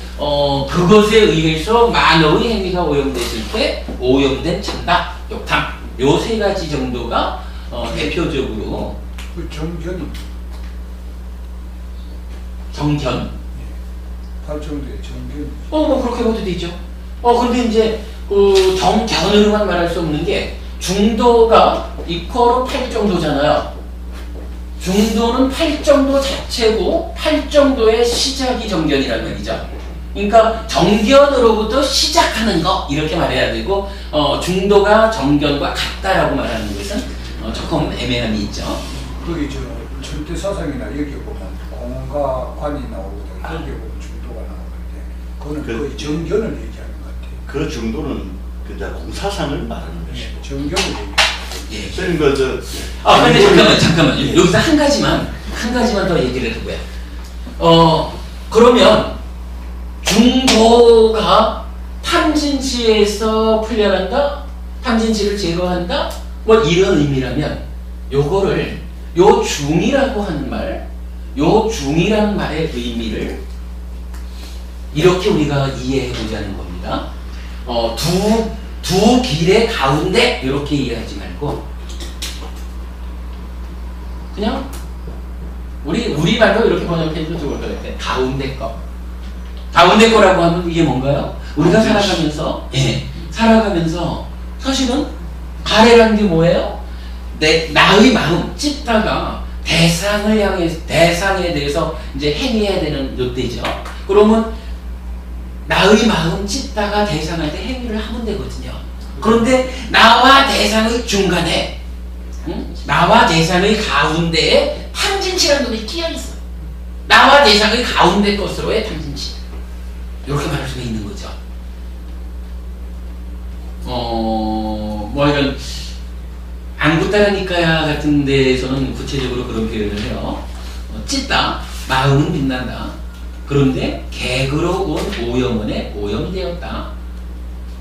그것에 의해서 만호의 행위가 오염됐을 때 오염된 찬다, 욕탐, 요 세 가지 정도가 대표적으로 그 정견이 정견. 발전돼 정견. 뭐 그렇게 봐도 되죠. 근데 이제 정견으로만 말할 수 없는 게, 중도가 이코로 8 정도잖아요. 중도는 8 정도 자체고 8 정도의 시작이 정견이란 말이죠. 그러니까 정견으로부터 시작하는 거 이렇게 말해야 되고, 중도가 정견과 같다라고 말하는 것은 조금 애매함이 있죠. 거기 저 천태사상이나 여기 보면 공과 관이 나오거든. 거기 보면 중도가 나오는데 그거는 거의 정견을 얘기하는 것 같아요. 그 정도는 그냥 공사상을 말하는 것이고. 정견을 얘기하는 예. 선생님 근데 잠깐만. 여기서 한 가지만 더 얘기를 해보고요. 그러면 중도가 탐진치에서 풀려난다, 탐진치를 제거한다, 뭐 이런 의미라면 요거를 요 중이라고 하는 말, 요 중이라는 말의 의미를 이렇게 우리가 이해해 보자는 겁니다. 두 길의 가운데 이렇게 이해하지 말고, 그냥 우리 말로 이렇게 번역해도 좋을 것 같아요. 가운데 거라고 하면 이게 뭔가요? 우리가 살아가면서 사실은 가래라는 게 뭐예요? 나의 마음 찢다가 대상에 대해서 이제 행해야 되는 요때죠. 그러면 나의 마음 찢다가 대상한테 행위를 하면 되거든요. 그런데 나와 대상의 중간에, 나와 대상의 가운데에 탐진치라는 놈이 끼어있어. 나와 대상의 가운데 것으로의 탐진치, 이렇게 말할 수가 있는 거죠. 이런 안구따라니까야 같은 데에서는 구체적으로 그런 표현을 해요. 찢다, 마음은 빛난다. 그런데 객으로 온 오염원에 오염되었다.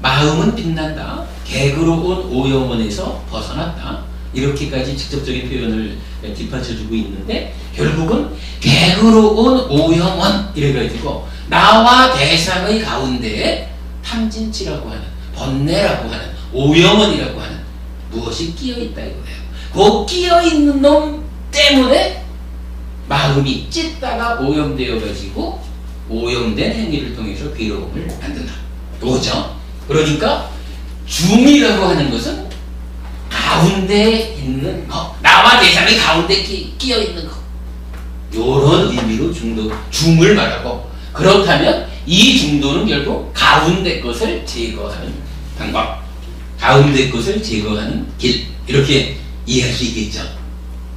마음은 빛난다. 객으로 온 오염원에서 벗어났다. 이렇게까지 직접적인 표현을 뒷받쳐주고 있는데, 결국은 객으로 온 오염원 이래가지고 나와 대상의 가운데에 탐진치라고 하는, 번뇌라고 하는, 오염원이라고 하는 무엇이 끼어있다 이거예요. 그 끼어있는 놈 때문에 마음이 찢다가 오염되어가지고 오염된 행위를 통해서 괴로움을 만든다. 그거죠. 그러니까 중이라고 하는 것은 가운데에 있는 거, 나와 대상이 가운데 끼어있는 거, 요런 의미로 중을 말하고, 그렇다면 이 중도는 결국 가운데 것을 제거하는 방법, 가운데 것을 제거하는 길, 이렇게 이해할 수 있겠죠.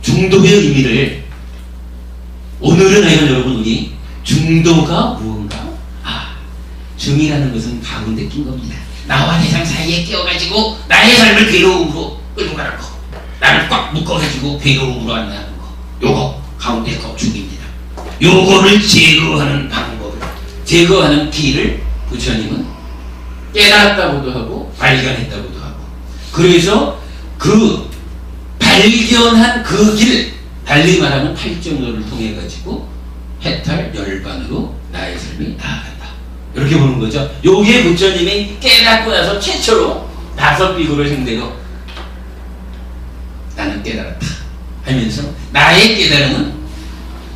중도의 의미를 오늘은 여러분 우리 중도가 무언가? 중이라는 것은 가운데 낀 겁니다. 나와 대상 사이에 끼어가지고 나의 삶을 괴로움으로 끌고 가는 거, 나를 꽉 묶어가지고 괴로움으로 안나는 거, 요거 가운데 거 중입니다. 요거를 제거하는 방법을, 제거하는 길을 부처님은 깨달았다고도 하고 발견했다고도 하고, 그래서 그 발견한 그 길, 달리 말하면 팔정도를 통해 가지고 해탈 열반으로 나의 삶이 나아간다. 이렇게 보는 거죠. 요게 부처님이 깨닫고 나서 최초로 5비구를 상대로 나는 깨달았다 하면서 나의 깨달음은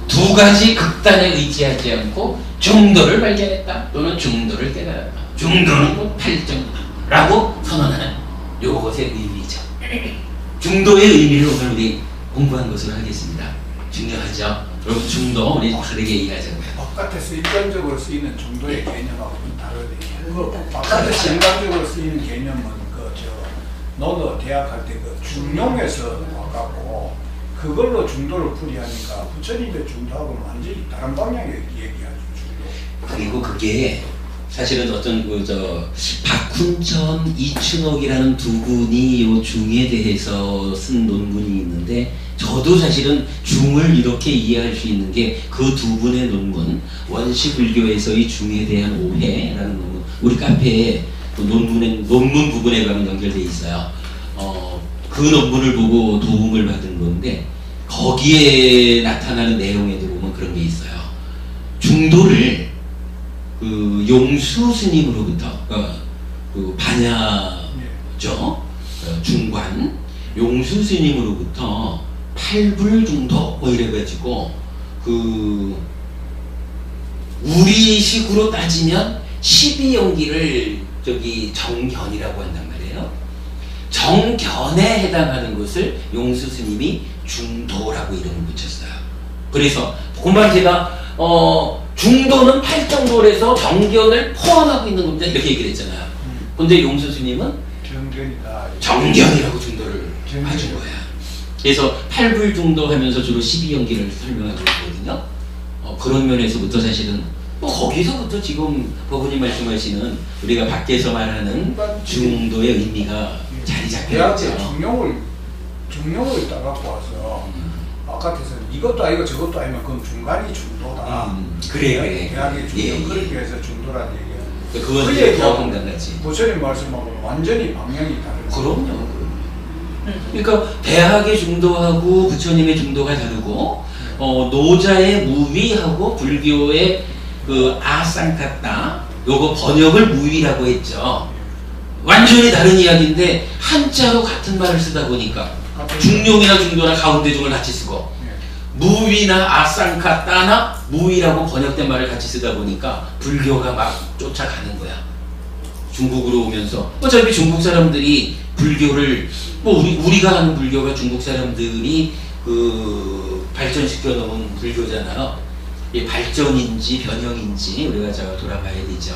2가지 극단에 의지하지 않고 중도를 발견했다 또는 중도를 깨달았다. 중도는 곧 팔정도라고 선언하는 요것의 의미죠. 중도의 의미를 오늘 우리 공부한 것으로 하겠습니다. 중요하죠. 여러분 중도 우리 다르게 이해하자고요. 바깥에서 일반적으로 쓰이는 중도의 개념하고는 다르대요. 바깥에서 일반적으로 쓰이는 개념은 너도 대학 할 때 그 중용에서 와갖고 그걸로 중도를 풀이하니까 부처님의 중도하고는 완전히 다른 방향의 얘기하죠. 중도. 그리고 그게 사실은 어떤 박훈천, 이춘옥이라는 두 분이 요 중에 대해서 쓴 논문이 있는데, 저도 사실은 중을 이렇게 이해할 수 있는 게 그 두 분의 논문, 원시불교에서의 중에 대한 오해라는 논문, 우리 카페에 논문 부분에 가면 연결돼 있어요. 그 논문을 보고 도움을 받은 건데, 거기에 나타나는 내용에도 보면 그런 게 있어요. 중도를 그 용수 스님으로부터 그 반야죠, 중관 용수 스님으로부터 팔불중도 뭐 이래가지고 그 우리식으로 따지면 12연기를 정견이라고 한단 말이에요. 정견에 해당하는 것을 용수 스님이 중도라고 이름을 붙였어요. 그래서 금방 제가 중도는 팔정도에서 정견을 포함하고 있는 겁니다 이렇게 얘기를 했잖아요. 근데 용수 스님은 정견이라고 중도를 해준 거야. 그래서 팔불중도 하면서 주로 12연기를 설명하고 있거든요. 그런 면에서부터 사실은 거기서부터 지금 법원이 말씀하시는 우리가 밖에서 말하는 중도의 의미가 자리 잡혀 있죠. 중용을 따갖고 와서 바깥에서는 이것도 아니고 저것도 아니면 그건 중간이 중도다. 그래요. 대학의 중용, 그렇게 해서 중도라는 얘기예요. 그건 이제 더 공감같이. 부처님 말씀하고는 완전히 방향이 다른 거예요. 그럼요. 그러니까 대학의 중도하고 부처님의 중도가 다르고, 노자의 무위하고 불교의 그 아쌍카타, 요거 번역을 무위라고 했죠. 완전히 다른 이야기인데 한자로 같은 말을 쓰다 보니까 중용이나 중도나 가운데 중을 같이 쓰고, 무위나 아쌍카타나 무위라고 번역된 말을 같이 쓰다 보니까 불교가 막 쫓아가는 거야. 중국으로 오면서 어차피 중국 사람들이 불교를 우리가 하는 불교가 중국 사람들이 그 발전시켜 놓은 불교잖아요. 이 발전인지 변형인지 우리가 돌아봐야 되죠.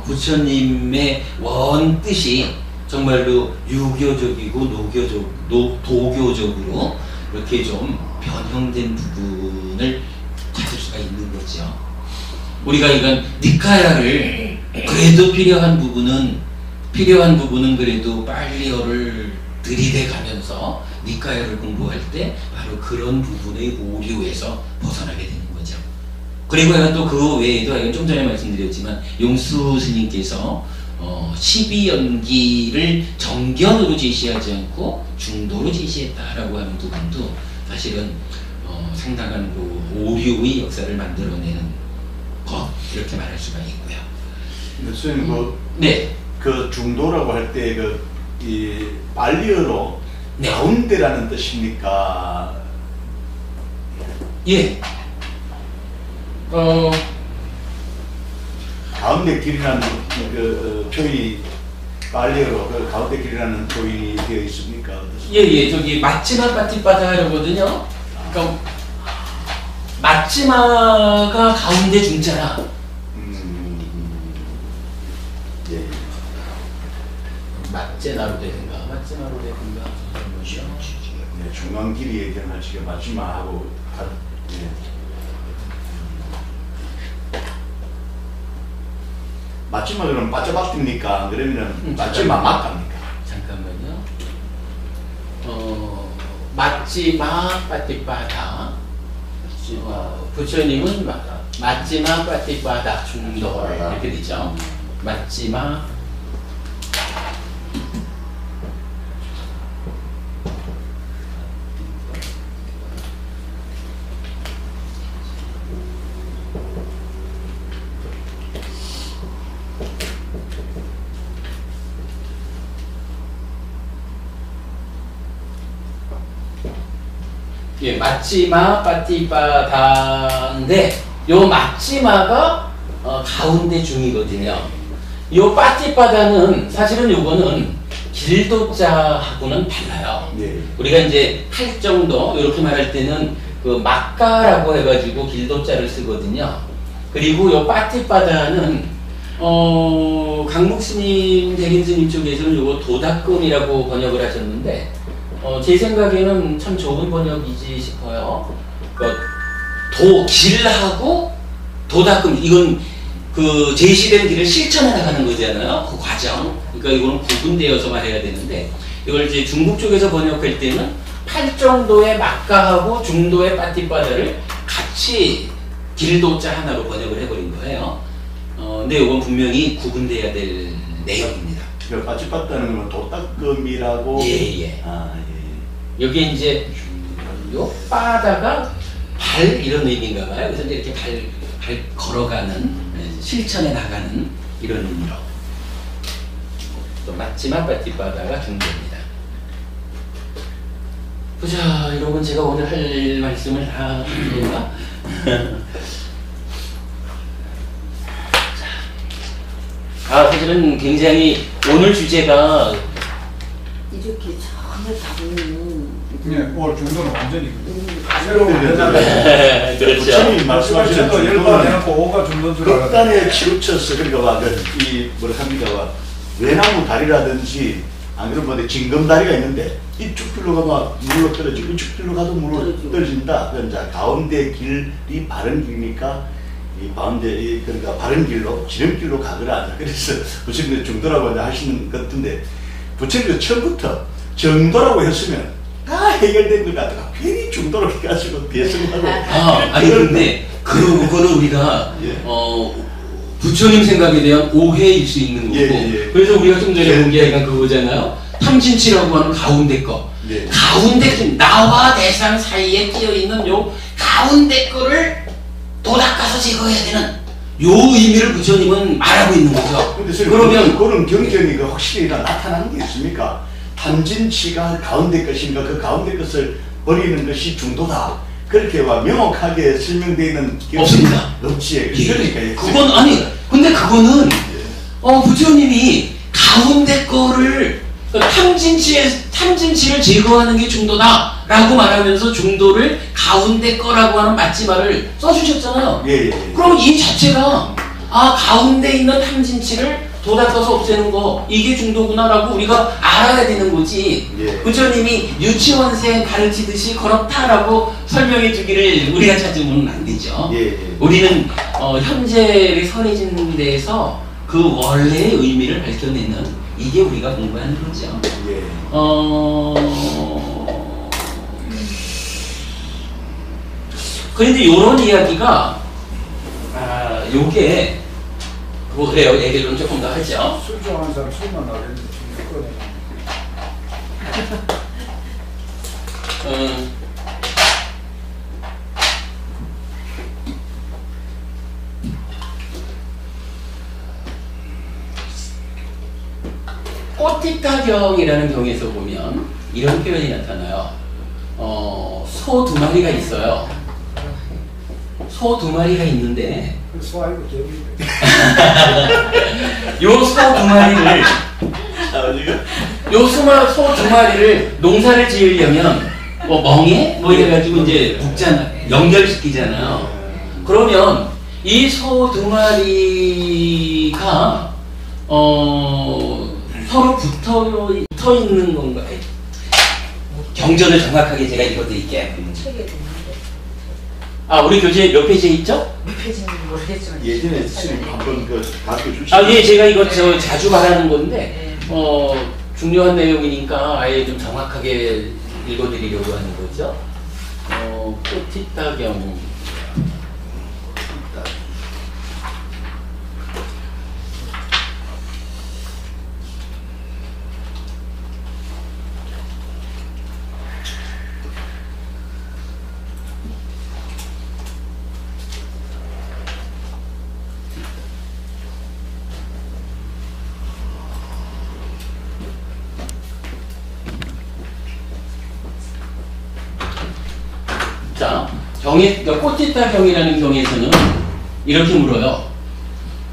부처님의 원 뜻이 정말로 유교적이고 도교적으로 이렇게 좀 변형된 부분을 찾을 수가 있는 거죠. 우리가 이건 니카야를 그래도 필요한 부분은 그래도 빨리어를 들이대 가면서 니카야를 공부할 때 바로 그런 부분의 오류에서 벗어나게 되는 거죠. 그리고 또 그 외에도 좀 전에 말씀드렸지만 용수 스님께서 12연기를 정견으로 제시하지 않고 중도로 제시했다라고 하는 부분도 사실은 상당한 그 오류의 역사를 만들어내는 것, 이렇게 말할 수가 있고요. 선생님, 네. 그 중도라고 할 때 이 발리어로 네. 가운데라는 뜻입니까? 예. 가운데 길이라는 표현이 발리어로 그 가운데 길이라는 표현이 되어 있습니까? 예. 저기 마찌마 빠티빠다하거든요. 그러니까 마찌마가 가운데 중자라. 예. 마찌나로 되든가 마찌마로 되든가. 네, 중간 길이에 대한 지금 마지막하고 예. 맞지마 그러면 빠져박힙니까? 그러면 맞지마 맞갑니까? 잠깐만요. 맞지마 빠띠빠다. 부처님은 맞지마 빠띠빠다 중돌 이렇게 되죠. 맞지마 예, 맞지마 빠띠빠다인데 요 맞지마가 가운데 중이거든요. 요 빠띠빠다는 사실은 요거는 길도자하고는 달라요. 네. 우리가 이제 팔 정도 이렇게 말할 때는 그 막가라고 해가지고 길도자를 쓰거든요. 그리고 요 빠띠빠다는 강목스님, 대림스님 쪽에서는 요거 도닥금이라고 번역을 하셨는데 제 생각에는 참 좋은 번역이지 싶어요. 길하고 도닥금, 이건 그 제시된 길을 실천해 나가는 거잖아요. 그 과정. 그러니까 이거는 구분되어서 말해야 되는데, 이걸 이제 중국 쪽에서 번역할 때는 팔 정도의 막가하고 중도의 빠띠빠다를 같이 길도자 하나로 번역을 해버린 거예요. 근데 이건 분명히 구분돼야 될 내용입니다. 빠찌빠다는 건 도닥금이라고. 예. 아, 예. 여기에 이제 요 빠다가 발 이런 의미인가 봐요. 그래서 이제 이렇게 발 걸어가는, 실천해 나가는 이런 의미로. 또 맞지마 빠띠빠다가 중도입니다. 보자, 여러분 제가 오늘 할 말씀을 다 드렸나? 사실은 굉장히 오늘 주제가 이렇게 전혀 다른 네, 오늘 중도는 완전히 새로운 만나면 그렇죠. 부처님이 말씀하시는 저도 열번 해놓고 5가 중도인 줄 알았는데 극단에 치우쳐서 그러니까 이 뭐라 합니까? 외나무 다리라든지 안 그러면 뭐 징검다리가 있는데 이쪽 길로 가면 물로 떨어지고 이쪽 길로 가도 물로 떨어진다. 그러니까 가운데 길이 바른 길이니까 이 가운데 그러니까 바른 길로 지름길로 가거라. 그래서 부처님이 중도라고 하시는 것 같은데 부처님이 처음부터 정도라고 했으면 다 해결된 것 같다가 괜히 중도로 해가지고 대승하고. 아니 근데 그거는 우리가 예. 부처님 생각에 대한 오해일 수 있는 거고. 예. 그래서 우리가 좀 전에 본 게 약간 그거잖아요. 탐진치라고 하는 가운데 거. 예. 가운데 나와 대상 사이에 끼어 있는 요 가운데 거를 도닦아서 제거해야 되는 요 의미를 부처님은 말하고 있는 거죠. 근데 그러면 그런 경전이가 확실히 나타나는 게 있습니까? 탐진치가 가운데 것인가 그 가운데 것을 버리는 것이 중도다. 그렇게 와 명확하게 설명되어 있는 없습니다. 없지. 예. 그건 아니. 근데 그거는 부처님이 가운데 거를 탐진치를 제거하는 게 중도다라고 말하면서 중도를 가운데 거라고 하는 맞지마를 써주셨잖아요. 예. 그럼 이 자체가 가운데 있는 탐진치를 도닦아서 없애는 거 이게 중도구나라고 우리가 알아야 되는 거지. 예. 부처님이 유치원생 가르치듯이 그렇다라고 설명해 주기를 우리가 찾으면 안 되죠. 예. 우리는 현재를 선해진 데에서 그 원래의 의미를 밝혀내는 이게 우리가 공부하는 거죠. 예. 그런데 요런 이야기가 요게 뭐 그래요. 얘기를 좀 조금 더 하죠. 술 좋아하는 사람 술만 나겠는데 중도 꺼내. 꽃띠가경이라는 경에서 보면 이런 표현이 나타나요. 소 두 마리가 있어요. 소 두 마리가 있는데 소 아니고 개미인데. 요 소 두 마리를 소 두 마리를 농사를 지으려면 뭐 멍에 뭐 이래가지고 이제 북잖아 연결시키잖아요. 그러면 이 소 두 마리가 서로 붙어 있는 건가? 경전을 정확하게 제가 읽어드릴게요. 아, 우리 교재 몇 페이지에 있죠? 몇 페이지인지 모르겠지만 예전에 선생님 한번 그 가르쳐 주신 아, 예, 제가 이거 저 자주 말하는 건데, 네. 중요한 내용이니까 아예 좀 정확하게 읽어드리려고 하는 거죠. 꽃티타경. 자, 그러니까 꽃티타 경이라는 경에서는 이렇게 물어요.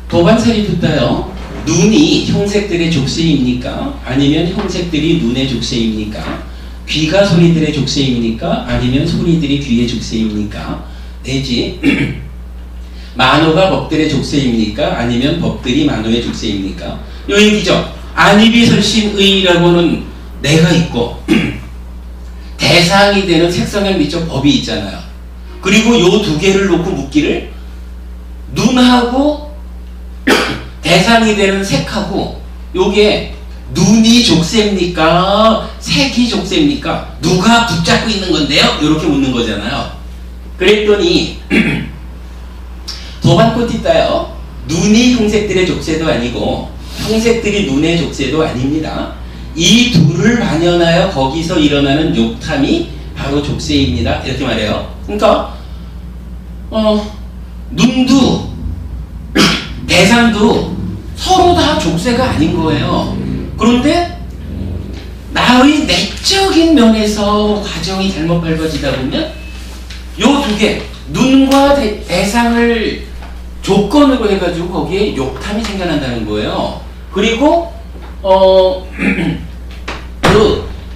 도반살이 붙다요. 눈이 형색들의 족쇄입니까? 아니면 형색들이 눈의 족쇄입니까? 귀가 소리들의 족쇄입니까? 아니면 소리들이 귀의 족쇄입니까? 내지 만호가 법들의 족쇄입니까? 아니면 법들이 만호의 족쇄입니까? 요 얘기죠. 안이비설신의라고는 내가 있고 대상이 되는 색성형 미적 법이 있잖아요. 그리고 요 두 개를 놓고 묻기를 눈하고 대상이 되는 색하고 요게 눈이 족쇄입니까? 색이 족쇄입니까? 누가 붙잡고 있는 건데요? 이렇게 묻는 거잖아요. 그랬더니 도반꽃티타요. 눈이 형색들의 족쇄도 아니고 형색들이 눈의 족쇄도 아닙니다. 이 둘을 만연하여 거기서 일어나는 욕탐이 바로 족쇄입니다. 이렇게 말해요. 그러니까 눈도 대상도 서로 다 족쇄가 아닌 거예요. 그런데 나의 내적인 면에서 과정이 잘못 밟아지다 보면 요 두 개, 눈과 대상을 조건으로 해가지고 거기에 욕탐이 생겨난다는 거예요. 그리고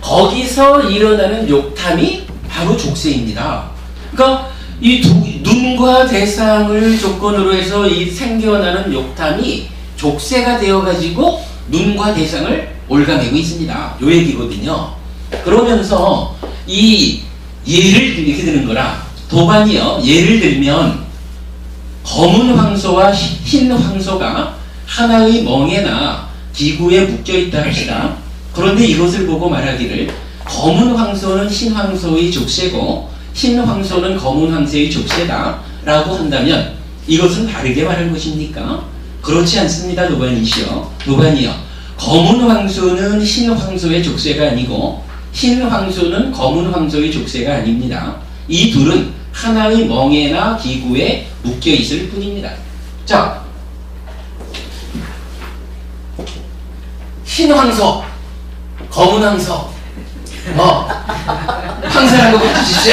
거기서 일어나는 욕탐이 바로 족쇄입니다. 그러니까 이 눈과 대상을 조건으로 해서 이 생겨나는 욕탐이 족쇄가 되어가지고 눈과 대상을 올가매고 있습니다. 요 얘기거든요. 그러면서 이 예를 이렇게 드는 거라 도반이요. 예를 들면 검은 황소와 흰 황소가 하나의 멍에나 기구에 묶여있다 합시다. 그런데 이것을 보고 말하기를 검은 황소는 흰 황소의 족쇄고 흰 황소는 검은 황소의 족쇄다 라고 한다면 이것은 바르게 말할 것입니까? 그렇지 않습니다. 도반이시여. 도반이요. 검은 황소는 흰 황소의 족쇄가 아니고 흰 황소는 검은 황소의 족쇄가 아닙니다. 이 둘은 하나의 멍에나 기구에 묶여 있을 뿐입니다. 자, 흰 황소, 검은 황소, 황소라고 봐주시죠.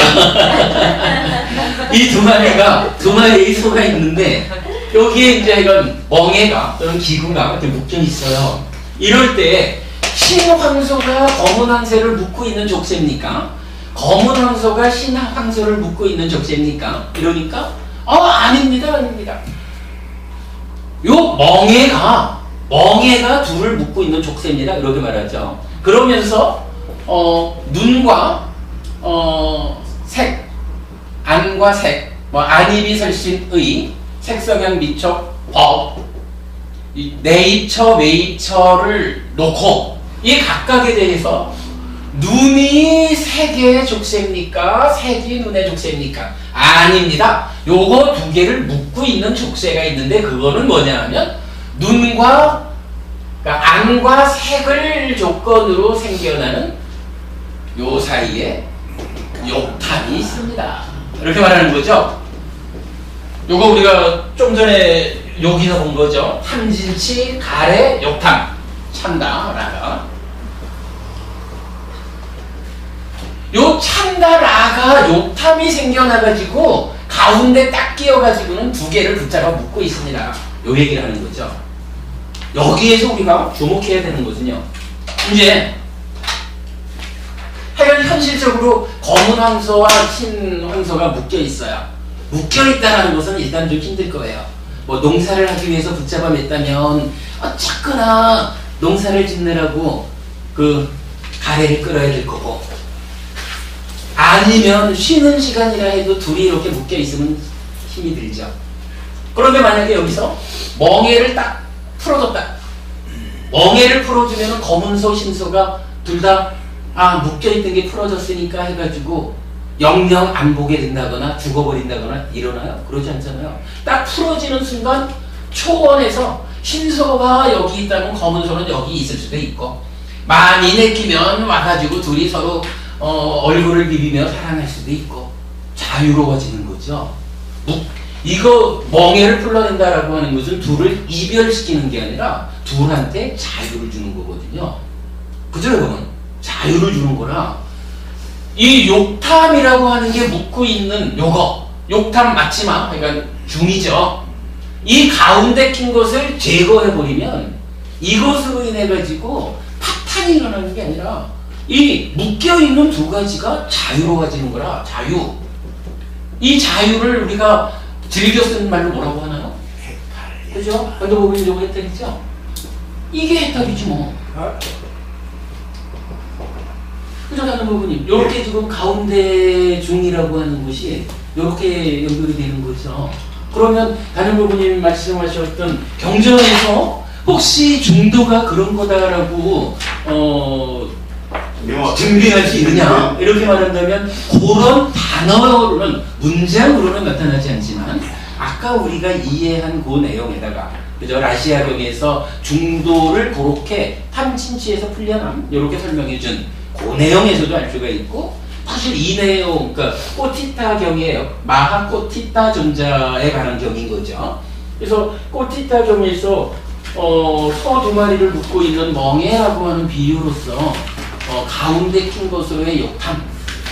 이 두 마리가 두 마리의 소가 있는데 여기에 이제 이런 멍에가 또는 기구가 이렇게 묶여 있어요. 이럴 때 흰 황소가 검은 황소를 묶고 있는 족쇄입니까? 검은 황소가 흰 황소를 묶고 있는 족쇄입니까? 이러니까 아닙니다, 아닙니다. 요 멍에가 둘을 묶고 있는 족쇄입니다. 이렇게 말하죠. 그러면서 눈과 색, 안과 색, 안이비설신의 색성향 미적 법, 내입처 외입처를 놓고 이 각각에 대해서 눈이 색의 족쇄입니까? 색이 눈의 족쇄입니까? 아닙니다. 요거 두 개를 묶고 있는 족쇄가 있는데 그거는 뭐냐 하면 눈과 그러니까 안과 색을 조건으로 생겨나는 요 사이에 욕탐이 있습니다. 이렇게 말하는 거죠. 요거 우리가 좀 전에 여기서 본 거죠. 탐진치, 가래, 욕탐. 참다라가. 요 참다라가 욕탐이 생겨나가지고 가운데 딱 끼어가지고는 두 개를 붙잡아 묶고 있습니다. 요 얘기를 하는 거죠. 여기에서 우리가 주목해야 되는 것은요. 이제 하여간 현실적으로 검은 황소와 흰 황소가 묶여 있어요. 묶여 있다는 것은 일단 좀 힘들 거예요. 농사를 하기 위해서 붙잡아 맸다면 어쨌거나 농사를 짓느라고 그 가래를 끌어야 될 거고 아니면 쉬는 시간이라 해도 둘이 이렇게 묶여 있으면 힘이 들죠. 그런데 만약에 여기서 멍에를 딱 풀어줬다. 멍에를 풀어주면 검은소, 흰소가 둘 다 묶여있던 게 풀어졌으니까 해가지고 영영 안 보게 된다거나 죽어버린다거나 일어나요? 그러지 않잖아요. 딱 풀어지는 순간 초원에서 흰소가 여기 있다면 검은소는 여기 있을 수도 있고, 많이 내키면 와가지고 둘이 서로 얼굴을 비비며 사랑할 수도 있고 자유로워지는 거죠. 이거 멍에를 풀어낸다라고 하는 것은 둘을 이별시키는 게 아니라 둘한테 자유를 주는 거거든요. 그죠 여러분? 자유를 주는 거라. 이 욕탐이라고 하는 게 묻고 있는 요거, 욕탐 맞지마, 그러니까 중이죠. 이 가운데 낀 것을 제거해버리면 이것으로 인해 가지고 파탄이 일어나는 게 아니라 이 묶여있는 두 가지가 자유로워지는 거라. 자유. 이 자유를 우리가 즐겨 쓰는 말로 뭐라고 하나요? 해탈. 그죠? 먼저 보면 요거 해탈이죠? 이게 해탈이지 뭐. 그죠? 다른 부분이 요렇게 지금 가운데 중이라고 하는 것이 요렇게 연결이 되는 거죠. 그러면 다른 부분님 말씀하셨던 경전에서 혹시 중도가 그런 거다라고 증빙할 수 있느냐 이렇게 말한다면 그런 단어로는 문장으로는 나타나지 않지만 아까 우리가 이해한 그 내용에다가 그죠? 라시아경에서 중도를 그렇게 탐진치에서 풀려남 이렇게 설명해준 그 내용에서도 알 수가 있고, 사실 이 내용, 그러니까 꼬티타경의 마하꼬티타 전자에 관한 경인 거죠. 그래서 꼬티타경에서 소 두 마리를 묶고 있는 멍에라고 하는 비유로서 가운데 낀 것으로의 욕탐,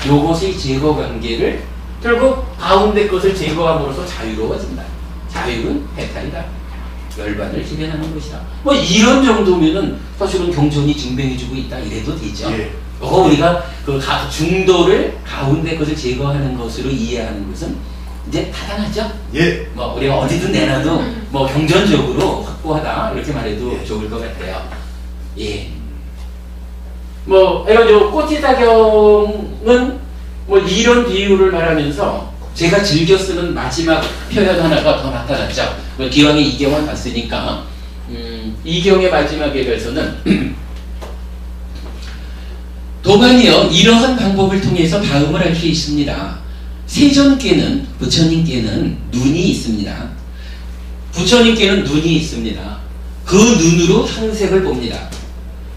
요것의 제거 관계를 결국 가운데 것을 제거함으로써 자유로워진다. 자유는 해탈이다. 열반을 실현하는 것이다. 뭐 이런 정도면은 사실은 경전이 증명해주고 있다 이래도 되죠. 예. 요거 우리가 그 중도를 가운데 것을 제거하는 것으로 이해하는 것은 이제 타당하죠. 예. 뭐 우리가 어디든 내놔도 뭐 경전적으로 확고하다 이렇게 말해도 좋을 것 같아요. 예. 뭐 이런 꼬티타경은 뭐 이런 비유를 말하면서 제가 즐겨 쓰는 마지막 표현 하나가 더 나타났죠. 기왕에 이경을 봤으니까 이경의 마지막에 가서는 도만이요 이러한 방법을 통해서 다음을 알 수 있습니다. 세존께는 부처님께는 눈이 있습니다. 부처님께는 눈이 있습니다. 그 눈으로 형색을 봅니다.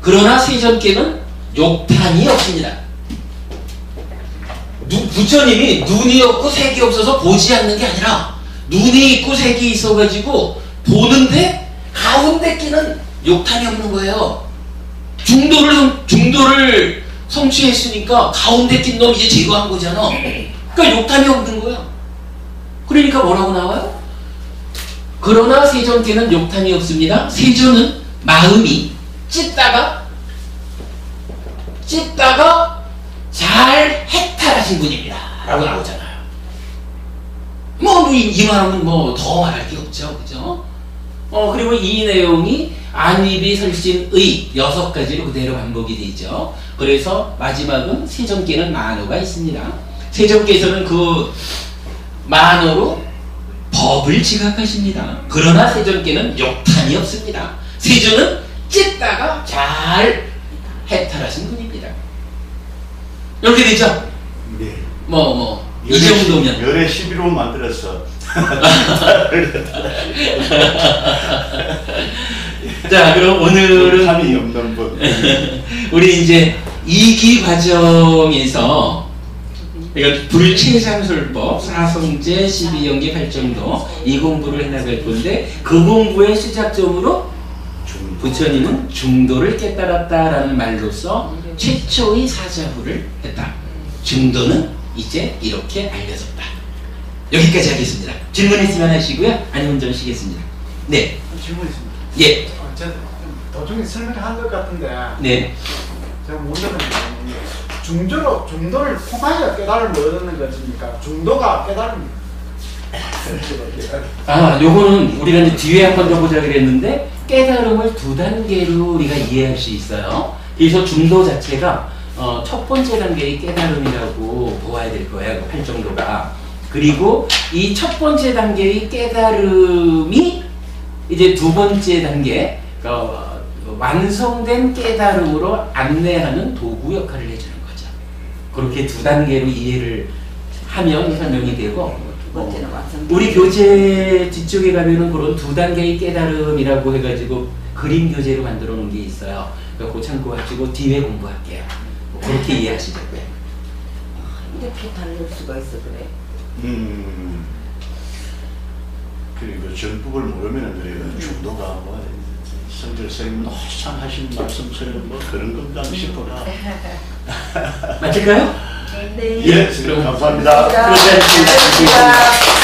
그러나 세존께는 욕탄이 없습니다. 부처님이 눈이 없고 색이 없어서 보지 않는 게 아니라 눈이 있고 색이 있어가지고 보는데 가운데 끼는 욕탄이 없는 거예요. 중도를 성취했으니까 가운데 낀 놈 이제 제거한 거잖아. 그러니까 욕탐이 없는 거야. 그러니까 뭐라고 나와요? 그러나 세존께는 욕탐이 없습니다. 세존은 마음이 찢다가 잘 해탈하신 분입니다 라고 나오잖아요. 뭐 이 말하면 뭐 더 말할 게 없죠. 그죠? 그리고 이 내용이 안위비 설신의 6가지로 그대로 반복이 되죠. 그래서 마지막은 세존께는 만호가 있습니다. 세존께서는 그 만호로 법을 지각하십니다. 그러나 세존께는 욕탄이 없습니다. 세존은 찢다가 잘 해탈하신 분입니다. 이렇게 되죠? 네. 이 정도면. 열의 11호 만들었어. 자, 그럼 오늘은 욕탐이 없는 분. 우리 이제 2기 과정에서 그러니까 불체상술법, 사성제, 12연계, 8정도 이 공부를 해나갈 건데 그 공부의 시작점으로 부처님은 중도를 깨달았다라는 말로써 최초의 사자후를 했다. 중도는 이제 이렇게 알려졌다. 여기까지 하겠습니다. 질문 있으면 하시고요. 아니면 좀 쉬겠습니다. 네. 질문 있습니다. 예. 제가 도중에 설명한 것 같은데 네. 제가 모르는 중도를 통하여 깨달음을 얻는 것입니까? 중도가 깨달음입니다. 요거는 우리가 이제 뒤에 한번 더 보자 그랬는데 깨달음을 2단계로 우리가 이해할 수 있어요. 그래서 중도 자체가 첫 번째 단계의 깨달음이라고 보아야 될 거예요. 8정도가. 그리고 이 첫 번째 단계의 깨달음이 이제 두 번째 단계 완성된 깨달음으로 안내하는 도구 역할을 해주는 거죠. 그렇게 두 단계로 이해를 하면 설명이 되고, 두 번째는 완성. 우리 교재 뒤쪽에 가면은 그런 두 단계의 깨달음이라고 해가지고 그림 교재로 만들어 놓은 게 있어요. 그러니까 그 참고 가지고 뒤에 공부할게요. 그렇게 이해하시자고요. 이렇게 다를 수가 있어 그래. 그리고 전법을 모르면 그래요. 중도가 뭐 성질 선생님 항상 하신 말씀처럼 뭐 그런 건가 싶어라. 맞을까요? 네. 예, 감사합니다. 그렇지 않습니다.